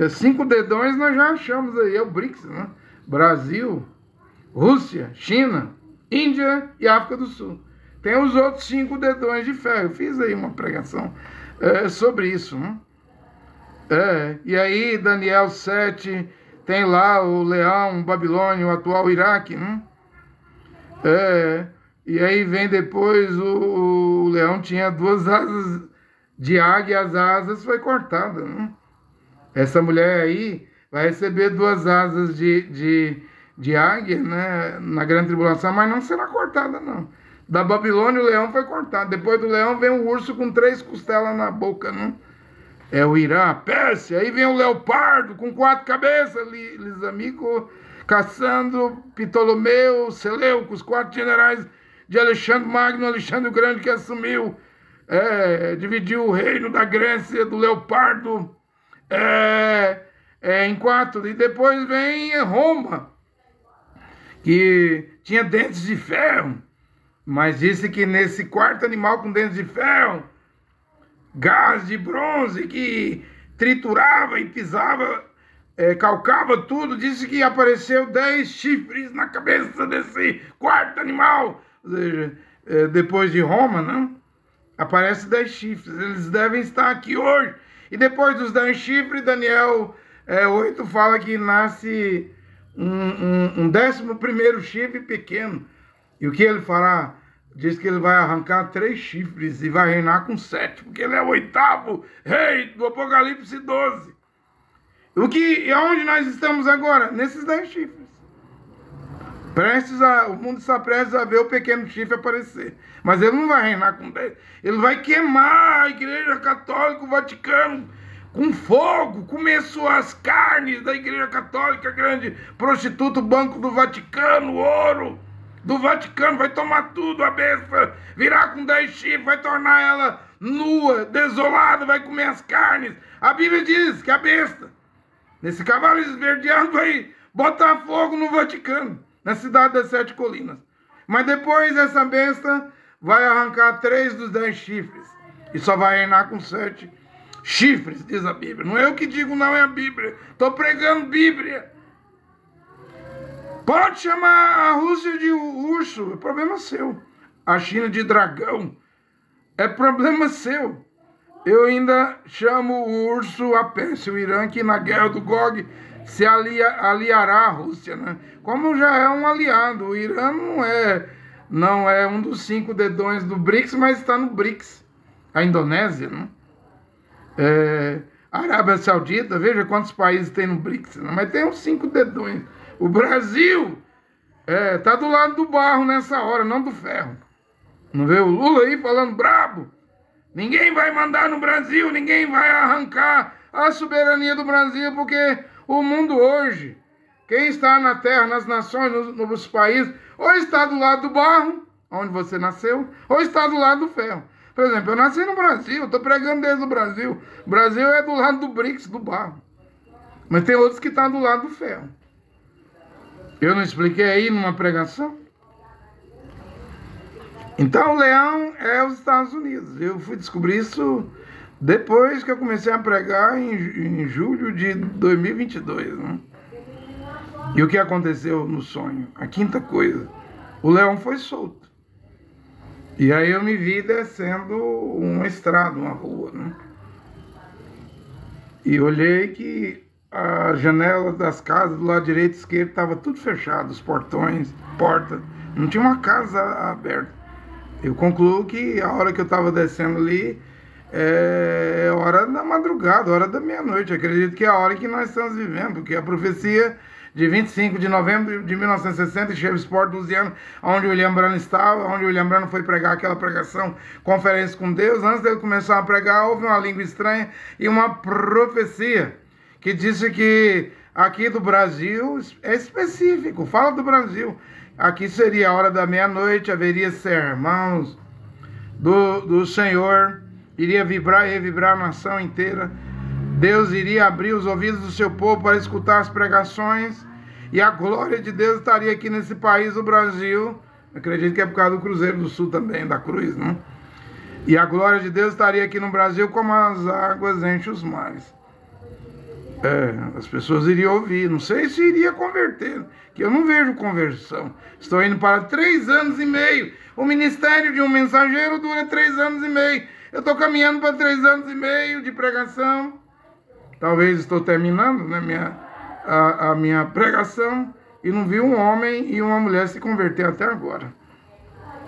5 dedões nós já achamos aí, é o BRICS, né? Brasil, Rússia, China, Índia e África do Sul. Tem os outros 5 dedões de ferro. Eu fiz aí uma pregação sobre isso, né? E aí Daniel 7 tem lá o leão, Babilônia, o atual Iraque, né? E aí vem depois o leão tinha 2 asas de águia, as asas foi cortada, né? Essa mulher aí vai receber 2 asas de águia, né? Na grande tribulação, mas não será cortada, não. Da Babilônia o leão foi cortado. Depois do leão vem o urso com 3 costelas na boca, né? É o Irã, a Pérsia, aí vem o leopardo com 4 cabeças, Lisamico, Cassandro, Ptolomeu, Seleuco, os 4 generais de Alexandre Magno, Alexandre o Grande, que assumiu, dividiu o reino da Grécia, do leopardo, em 4. E depois vem Roma, que tinha dentes de ferro, mas disse que nesse 4º animal com dentes de ferro, gás de bronze que triturava e pisava, calcava tudo, disse que apareceu 10 chifres na cabeça desse 4º animal. Ou seja, depois de Roma, né? Aparece 10 chifres, eles devem estar aqui hoje. E depois dos 10 chifres, Daniel 8 fala que nasce um 11º chifre pequeno. E o que ele fará? Diz que ele vai arrancar 3 chifres e vai reinar com 7, porque ele é o 8º rei do Apocalipse 12. E aonde nós estamos agora? Nesses 10 chifres. O mundo está prestes a ver o pequeno chifre aparecer. Mas ele não vai reinar com 10. Ele vai queimar a Igreja Católica, o Vaticano, com fogo, comer suas carnes da Igreja Católica, grande prostituta, o Banco do Vaticano, ouro do Vaticano, vai tomar tudo, a besta, virar com 10 chifres, vai tornar ela nua, desolada, vai comer as carnes. A Bíblia diz que a besta, nesse cavalo esverdeado, vai botar fogo no Vaticano, na cidade das 7 colinas. Mas depois essa besta vai arrancar 3 dos 10 chifres, e só vai reinar com 7 chifres, diz a Bíblia. Não é eu que digo, não, é a Bíblia. Estou pregando Bíblia. Pode chamar a Rússia de urso, é problema seu. A China de dragão, é problema seu. Eu ainda chamo o urso a Pérsia, o Irã, que na guerra do Gog se aliará à Rússia, né? Como já é um aliado. O Irã não é um dos 5 dedões do BRICS, mas está no BRICS. a Indonésia, né? A Arábia Saudita, veja quantos países tem no BRICS, né? Mas tem uns 5 dedões. O Brasil tá do lado do barro nessa hora, não do ferro. Não vê o Lula aí falando brabo? Ninguém vai mandar no Brasil, ninguém vai arrancar a soberania do Brasil, porque o mundo hoje, quem está na terra, nas nações, nos países, ou está do lado do barro, onde você nasceu, ou está do lado do ferro. Por exemplo, eu nasci no Brasil, estou pregando desde o Brasil. O Brasil é do lado do BRICS, do barro. Mas tem outros que estão do lado do ferro. Eu não expliquei aí numa pregação? Então, o leão é os Estados Unidos. Eu fui descobrir isso depois que eu comecei a pregar em julho de 2022. Né? E o que aconteceu no sonho? A quinta coisa. O leão foi solto. E aí eu me vi descendo uma estrada, uma rua. Né? E olhei que a janela das casas do lado direito e esquerdo estava tudo fechado. Os portões, portas. Não tinha uma casa aberta. Eu concluo que a hora que eu estava descendo ali é hora da madrugada, hora da meia-noite. Acredito que é a hora que nós estamos vivendo, porque a profecia de 25 de novembro de 1960, em Shreveport, Louisiana, onde o William Branham estava, onde o William Branham foi pregar aquela pregação, Conferência com Deus. Antes dele começar a pregar, houve uma língua estranha e uma profecia que disse que aqui do Brasil é específico, fala do Brasil. Aqui seria a hora da meia-noite, haveria sermãos do Senhor, iria vibrar e revibrar a nação inteira. Deus iria abrir os ouvidos do seu povo para escutar as pregações, e a glória de Deus estaria aqui nesse país, o Brasil. Acredito que é por causa do Cruzeiro do Sul também, da cruz, né? E a glória de Deus estaria aqui no Brasil como as águas enchem os mares. As pessoas iriam ouvir, não sei se iria converter, que eu não vejo conversão. Estou indo para 3 anos e meio. O ministério de um mensageiro dura 3 anos e meio. Eu estou caminhando para 3 anos e meio de pregação. Talvez estou terminando, né, a minha pregação, e não vi um homem e uma mulher se converter até agora.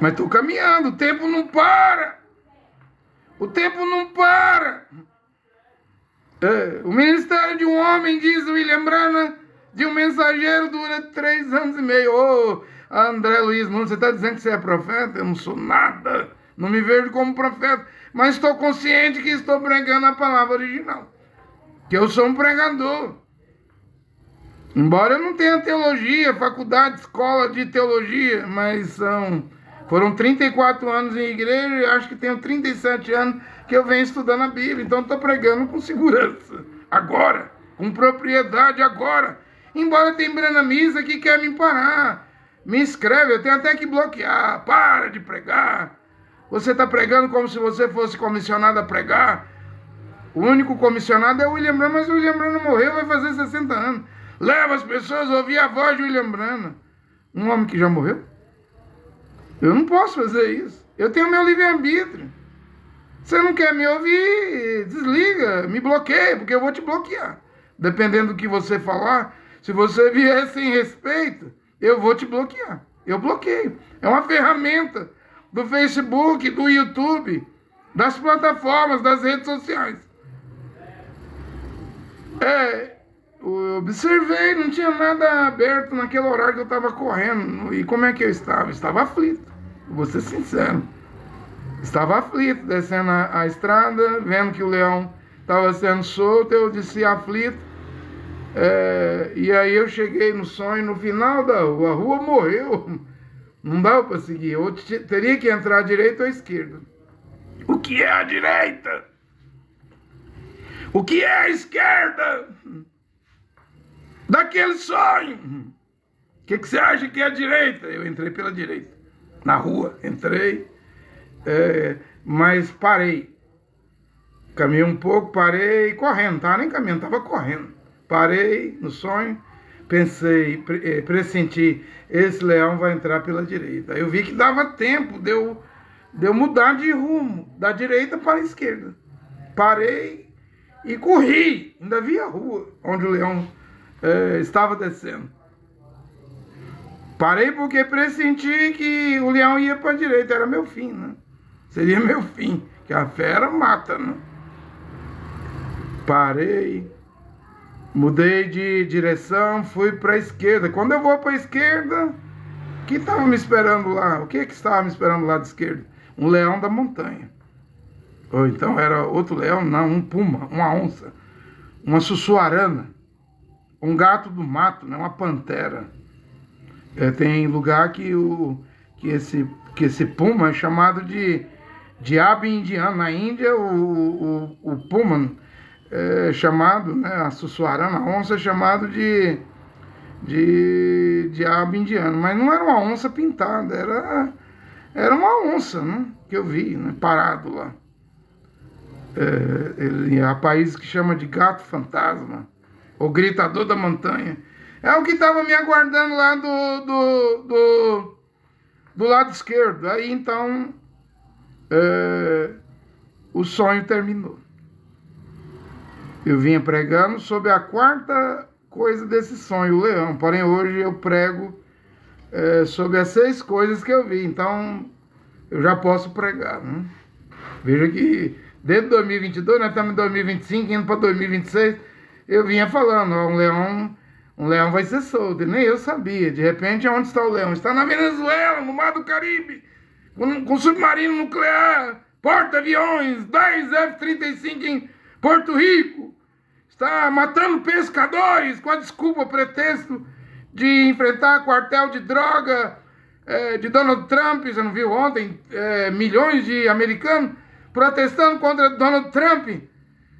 Mas estou caminhando, o tempo não para. O tempo não para. O ministério de um homem, diz o William Branham, de um mensageiro dura 3 anos e meio. Ô, André Luiz Nunes, você está dizendo que você é profeta? Eu não sou nada, não me vejo como profeta, mas estou consciente que estou pregando a palavra original, que eu sou um pregador. Embora eu não tenha teologia, faculdade, escola de teologia, mas foram 34 anos em igreja e acho que tenho 37 anos que eu venho estudando a Bíblia. Então estou pregando com segurança, agora, com propriedade agora. Embora tenha branamista que quer me parar, me escreve, eu tenho até que bloquear. Para de pregar, você está pregando como se você fosse comissionado a pregar. O único comissionado é o William Branham, mas o William Branham morreu, vai fazer 60 anos. Leva as pessoas a ouvir a voz de William Branham. Um homem que já morreu? Eu não posso fazer isso. Eu tenho meu livre-arbítrio. Você não quer me ouvir, desliga, me bloqueia, porque eu vou te bloquear. Dependendo do que você falar, se você vier sem respeito, eu vou te bloquear. Eu bloqueio. É uma ferramenta do Facebook, do YouTube, das plataformas, das redes sociais. Eu observei, não tinha nada aberto naquele horário que eu estava correndo. E como é que eu estava? Estava aflito, vou ser sincero. Estava aflito, descendo a estrada, vendo que o leão estava sendo solto, eu desci aflito. E aí eu cheguei no sonho, no final da rua, a rua morreu. Não dava para seguir, eu teria que entrar à direita ou à esquerda. O que é a direita? O que é a esquerda? Daquele sonho. O que você acha que é a direita? Eu entrei pela direita. Na rua, entrei. Mas parei. Caminhei um pouco, parei, correndo. Não estava nem caminhando, estava correndo. Parei no sonho. Pensei, pressenti, esse leão vai entrar pela direita. Eu vi que dava tempo de eu mudar de rumo, da direita para a esquerda. Parei e corri. Ainda vi a rua onde o leão estava descendo. Parei porque pressenti que o leão ia para a direita, era meu fim, né? Seria meu fim, que a fera mata, né? Parei, mudei de direção, fui para a esquerda. Quando eu vou para a esquerda, o que estava me esperando lá? O que estava me esperando lá de esquerda? Um leão da montanha. Ou então era outro leão, não, um puma, uma onça, uma sussuarana, um gato do mato, né? Uma pantera. Tem lugar que esse puma é chamado de diabo indiano. Na Índia, o puma é chamado, né? A sussuarana, a onça é chamado de diabo indiano. Mas não era uma onça pintada, era uma onça, né? Que eu vi, né? Parado lá. Há países que chama de gato fantasma, ou gritador da montanha. É o que estava me aguardando lá do lado esquerdo. Aí então o sonho terminou. Eu vinha pregando sobre a quarta coisa desse sonho, o leão. Porém hoje eu prego sobre as 6 coisas que eu vi. Então eu já posso pregar, né? Veja que desde 2022, nós estamos em 2025, indo para 2026, eu vinha falando, ó, um leão vai ser solto, e nem eu sabia. De repente, onde está o leão? Está na Venezuela, no Mar do Caribe, com submarino nuclear, porta-aviões, 10 F-35 em Porto Rico. Está matando pescadores com a desculpa, pretexto de enfrentar quartel de droga de Donald Trump. Você não viu ontem? Milhões de americanos protestando contra Donald Trump,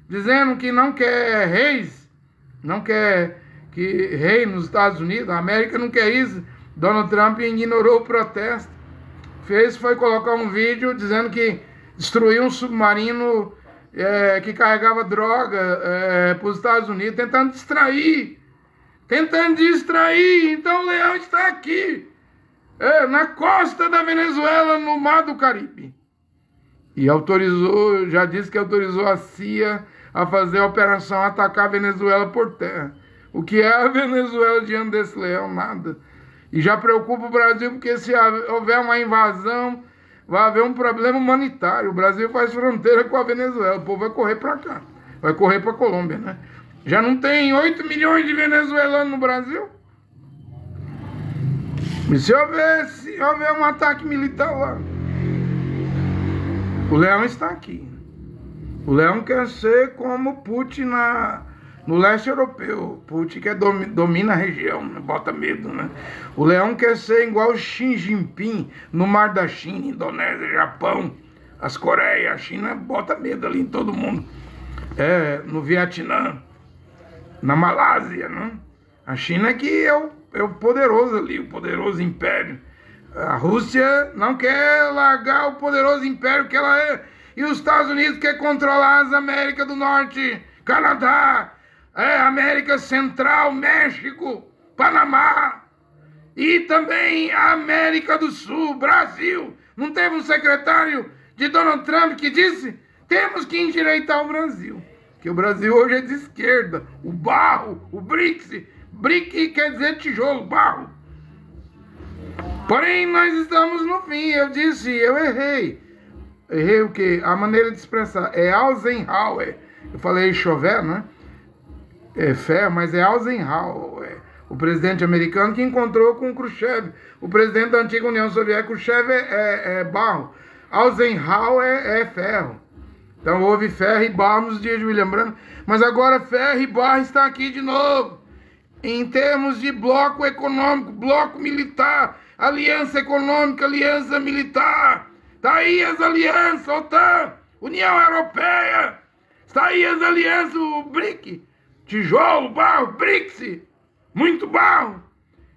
dizendo que não quer reis, não quer que rei nos Estados Unidos, a América não quer isso. Donald Trump ignorou o protesto. Foi colocar um vídeo dizendo que destruiu um submarino que carregava droga para os Estados Unidos, tentando distrair. Então o leão está aqui, na costa da Venezuela, no Mar do Caribe. E autorizou, já disse que autorizou a CIA a fazer a operação atacar a Venezuela por terra. O que é a Venezuela diante desse leão? Nada. E já preocupa o Brasil, porque se houver uma invasão, vai haver um problema humanitário. O Brasil faz fronteira com a Venezuela, o povo vai correr para cá, vai correr para a Colômbia, né? Já não tem 8 milhões de venezuelanos no Brasil? E se houver um ataque militar lá? O leão está aqui. O leão quer ser como Putin no leste europeu. Putin que domina a região, né? Bota medo, né? O leão quer ser igual Xi Jinping no Mar da China, Indonésia, Japão, as Coreias. A China bota medo ali em todo mundo. No Vietnã, na Malásia, né? A China que é o poderoso ali, o poderoso império. A Rússia não quer largar o poderoso império que ela é. E os Estados Unidos quer controlar as Américas do Norte, Canadá, América Central, México, Panamá. E também a América do Sul, Brasil. Não teve um secretário de Donald Trump que disse: temos que endireitar o Brasil. Que o Brasil hoje é de esquerda. O barro, o BRICS. BRIC quer dizer tijolo, barro. Porém, nós estamos no fim. Eu disse, eu errei. Errei o quê? A maneira de expressar. É Eisenhower. Eu falei chover, né? É fé, mas é Eisenhower. O presidente americano que encontrou com Khrushchev. O presidente da antiga União Soviética, Khrushchev é barro. Eisenhower é ferro. Então houve ferro e barro nos dias de William Branco. Mas agora ferro e barro está aqui de novo. Em termos de bloco econômico, bloco militar, aliança econômica, aliança militar. Está aí as alianças, OTAN, União Europeia. Está aí as alianças, o BRIC, tijolo, barro, BRICS, muito barro.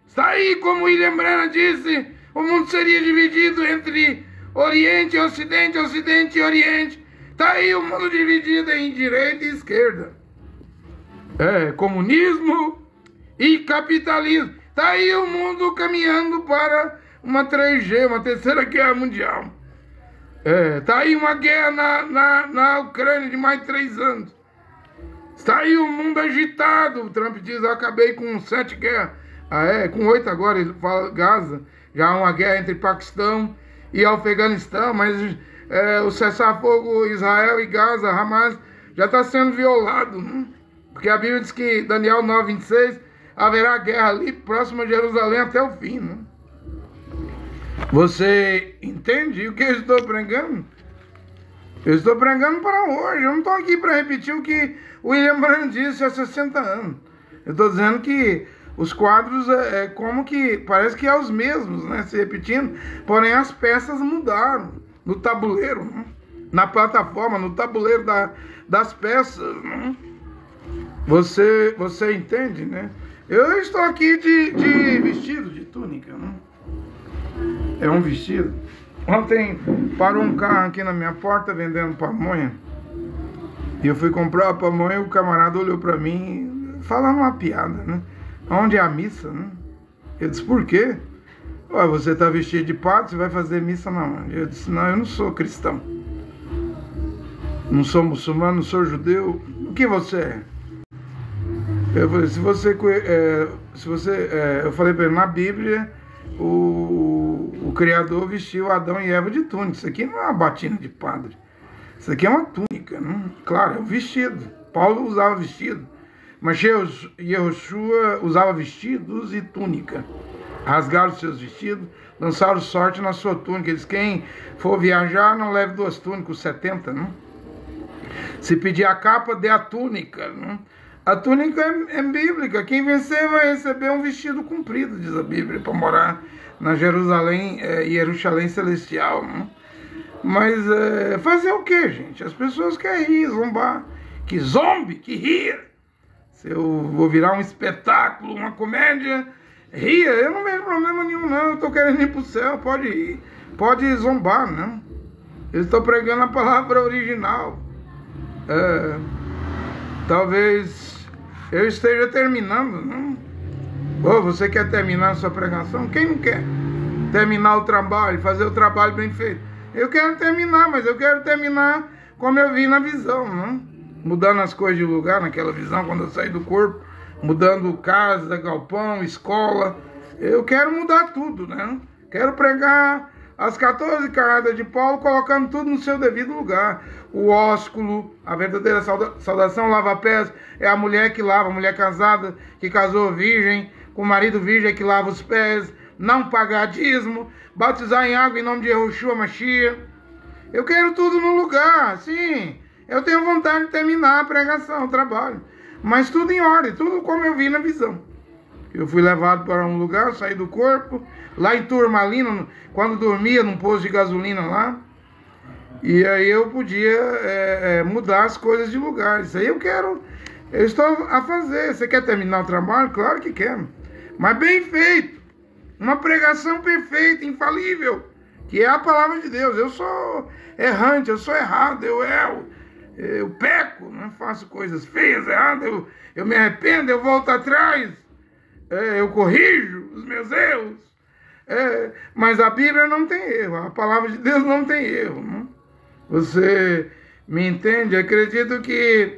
Está aí, como William Branco disse, o mundo seria dividido entre Oriente e Ocidente, Ocidente e Oriente. Está aí o mundo dividido em direita e esquerda. Comunismo e capitalismo. Está aí o mundo caminhando para uma 3G, uma terceira guerra mundial. Está aí uma guerra na Ucrânia de mais de 3 anos. Está aí o mundo agitado. O Trump diz, eu acabei com 7 guerras. Com 8 agora, ele fala Gaza. Já há uma guerra entre Paquistão e Afeganistão, mas o cessar-fogo Israel e Gaza, Hamas, já está sendo violado, né? Porque a Bíblia diz que, Daniel 9:26, haverá guerra ali próximo a Jerusalém até o fim, né? Você entende o que eu estou pregando? Eu estou pregando para hoje. Eu não estou aqui para repetir o que William Branham disse há 60 anos. Eu estou dizendo que os quadros como que parece que é os mesmos, né? Se repetindo, porém as peças mudaram no tabuleiro, né? Na plataforma, no tabuleiro das peças, né? Você entende, né? Eu estou aqui de vestido, de túnica, né? É um vestido. Ontem parou um carro aqui na minha porta vendendo pamonha. E eu fui comprar a pamonha e o camarada olhou pra mim falando uma piada, né? Onde é a missa, né? Eu disse, por quê? Ué, você tá vestido de padre, você vai fazer missa na onde? Eu disse, não, eu não sou cristão. Não sou muçulmano, não sou judeu. O que você é? Eu falei, eu falei pra ele, na Bíblia, o Criador vestiu Adão e Eva de túnica. Isso aqui não é uma batina de padre. Isso aqui é uma túnica, né? Claro, é um vestido. Paulo usava vestido. Mas Yehoshua usava vestidos e túnica. Rasgaram os seus vestidos, lançaram sorte na sua túnica. Eles, quem for viajar, não leve 2 túnicas, 70, né? Se pedir a capa, dê a túnica, né? A túnica é bíblica. Quem vencer vai receber um vestido comprido, diz a Bíblia, para morar na Jerusalém celestial, né? Mas fazer o que, gente? As pessoas querem rir, zombar. Que zombe, que ria. Se eu vou virar um espetáculo, uma comédia, ria. Eu não vejo problema nenhum, não. Eu estou querendo ir para o céu, pode rir. Pode zombar, né? Eu estou pregando a palavra original. Talvez eu esteja terminando, né? Você quer terminar a sua pregação? Quem não quer terminar o trabalho, fazer o trabalho bem feito? Eu quero terminar, mas eu quero terminar como eu vi na visão, né? Mudando as coisas de lugar naquela visão, quando eu saí do corpo, mudando casa, galpão, escola. Eu quero mudar tudo, né? Quero pregar as 14 carradas de Paulo, colocando tudo no seu devido lugar. O ósculo, a verdadeira saudação, lava-pés, é a mulher que lava, a mulher casada, que casou virgem, com o marido virgem que lava os pés, não pagar dízimo, batizar em água em nome de Yehoshua Mashiach. Eu quero tudo no lugar, sim. Eu tenho vontade de terminar a pregação, o trabalho. Mas tudo em ordem, tudo como eu vi na visão. Eu fui levado para um lugar, saí do corpo, lá em Turmalina, quando dormia num posto de gasolina lá. E aí eu podia mudar as coisas de lugar. Isso aí eu estou a fazer. Você quer terminar o trabalho? Claro que quero. Mas bem feito. Uma pregação perfeita, infalível, que é a palavra de Deus. Eu sou errante, eu sou errado, eu peco, não faço coisas feias, erradas, eu me arrependo, eu volto atrás, eu corrijo os meus erros. Mas a Bíblia não tem erro, a palavra de Deus não tem erro, né? Você me entende? Acredito que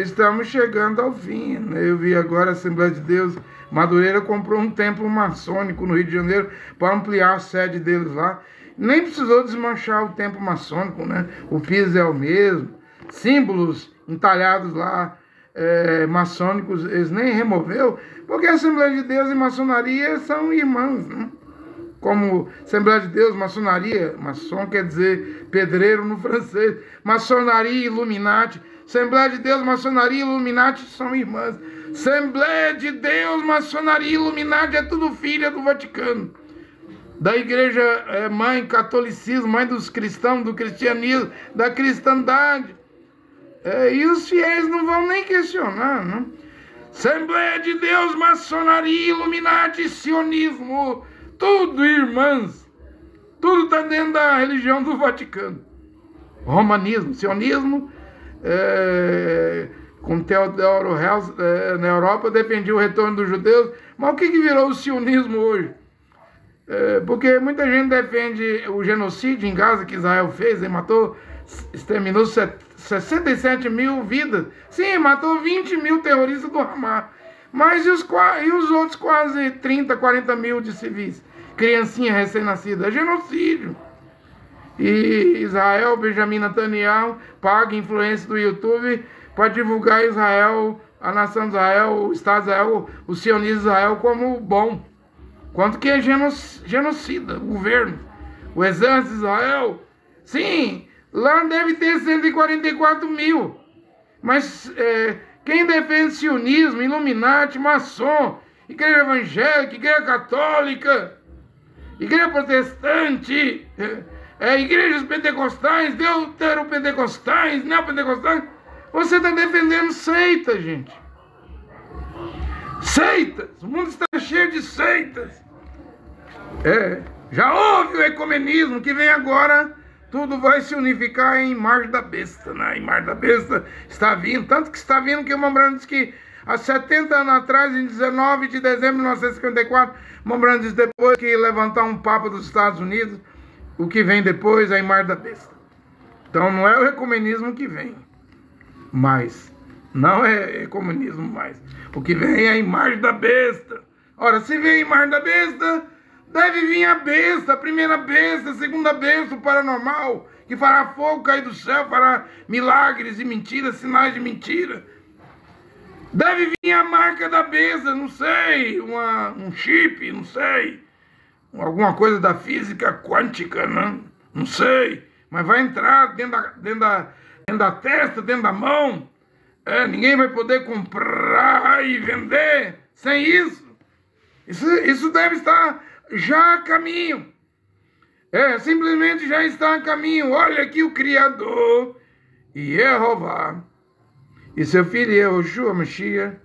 estamos chegando ao fim, né? Eu vi agora a Assembleia de Deus Madureira comprou um templo maçônico no Rio de Janeiro para ampliar a sede deles lá. Nem precisou desmanchar o templo maçônico, né? O piso é o mesmo. Símbolos entalhados lá, maçônicos, eles nem removeu, porque a Assembleia de Deus e maçonaria são irmãs, né? Como Assembleia de Deus, maçonaria, maçom quer dizer pedreiro no francês, maçonaria e Illuminati. Assembleia de Deus, maçonaria e Illuminati são irmãs. Assembleia de Deus, maçonaria e Illuminati é tudo filha do Vaticano. Da igreja mãe, catolicismo, mãe dos cristãos, do cristianismo, da cristandade. E os fiéis não vão nem questionar, né? Assembleia de Deus, maçonaria, Illuminati, sionismo, tudo irmãs. Tudo está dentro da religião do Vaticano. Romanismo, sionismo, com Theodor Herzl na Europa, defendia o retorno dos judeus. Mas o que virou o sionismo hoje? Porque muita gente defende o genocídio em Gaza que Israel fez, exterminou 67 mil vidas. Sim, matou 20 mil terroristas do Hamas. Mas e os outros quase 30, 40 mil de civis? Criancinha recém-nascida. É genocídio. E Israel, Benjamin Netanyahu, paga influência do YouTube para divulgar Israel, a nação de Israel, o Estado de Israel, o sionismo de Israel como bom. Quanto que é genocida, o governo, o exército de Israel. Sim, lá deve ter 144 mil. Mas quem defende sionismo, Illuminati, maçom, igreja evangélica, igreja católica, igreja protestante, igrejas pentecostais, deuteropentecostais, neopentecostais, você está defendendo seitas, gente. Seitas! O mundo está cheio de seitas. Já houve o ecumenismo, que vem agora, tudo vai se unificar em Imagem da Besta, né? Imagem da Besta está vindo, tanto que está vindo que o Mombrano diz que há 70 anos atrás, em 19 de dezembro de 1954, Mombrano diz depois que levantar um Papa dos Estados Unidos, o que vem depois é a Imagem da Besta. Então não é o ecumenismo que vem, mas não é ecumenismo mais. O que vem é a Imagem da Besta. Ora, se vem a Imagem da Besta, deve vir a besta, a primeira besta, a segunda besta, o paranormal, que fará fogo cair do céu, fará milagres e mentiras, sinais de mentira. Deve vir a marca da besta, não sei, um chip, não sei, alguma coisa da física quântica, não sei, mas vai entrar dentro da testa, dentro da mão. Ninguém vai poder comprar e vender sem isso. Isso deve estar já a caminho. Simplesmente já está a caminho. Olha aqui o Criador, Jeová, e seu filho Yehoshua Mashiach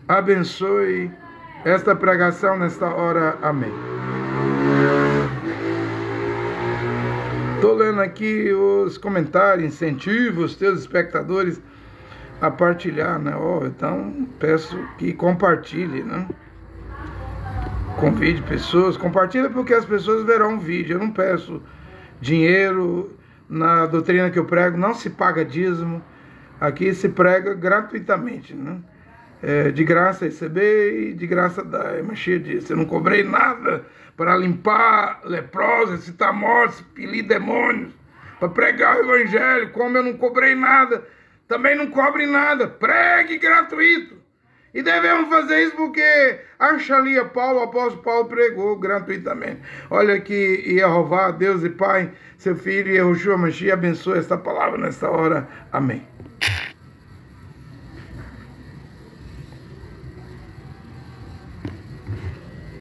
abençoe esta pregação nesta hora. Amém. Estou lendo aqui os comentários, incentivos os teus espectadores a partilhar, né? Então peço que compartilhe, né? Convide pessoas, compartilha porque as pessoas verão o vídeo. Eu não peço dinheiro. Na doutrina que eu prego não se paga dízimo. Aqui se prega gratuitamente, né? De graça receber e de graça dar. Mashiach disse: eu não cobrei nada para limpar leprosos, excitar mortos, expelir demônios, para pregar o evangelho. Como eu não cobrei nada, também não cobre nada. Pregue gratuito. E devemos fazer isso porque Achalia Paulo, o apóstolo Paulo, pregou gratuitamente. Olha aqui, Jeová, Deus e Pai, seu filho Yehoshua Mashiach, abençoe esta palavra nesta hora. Amém.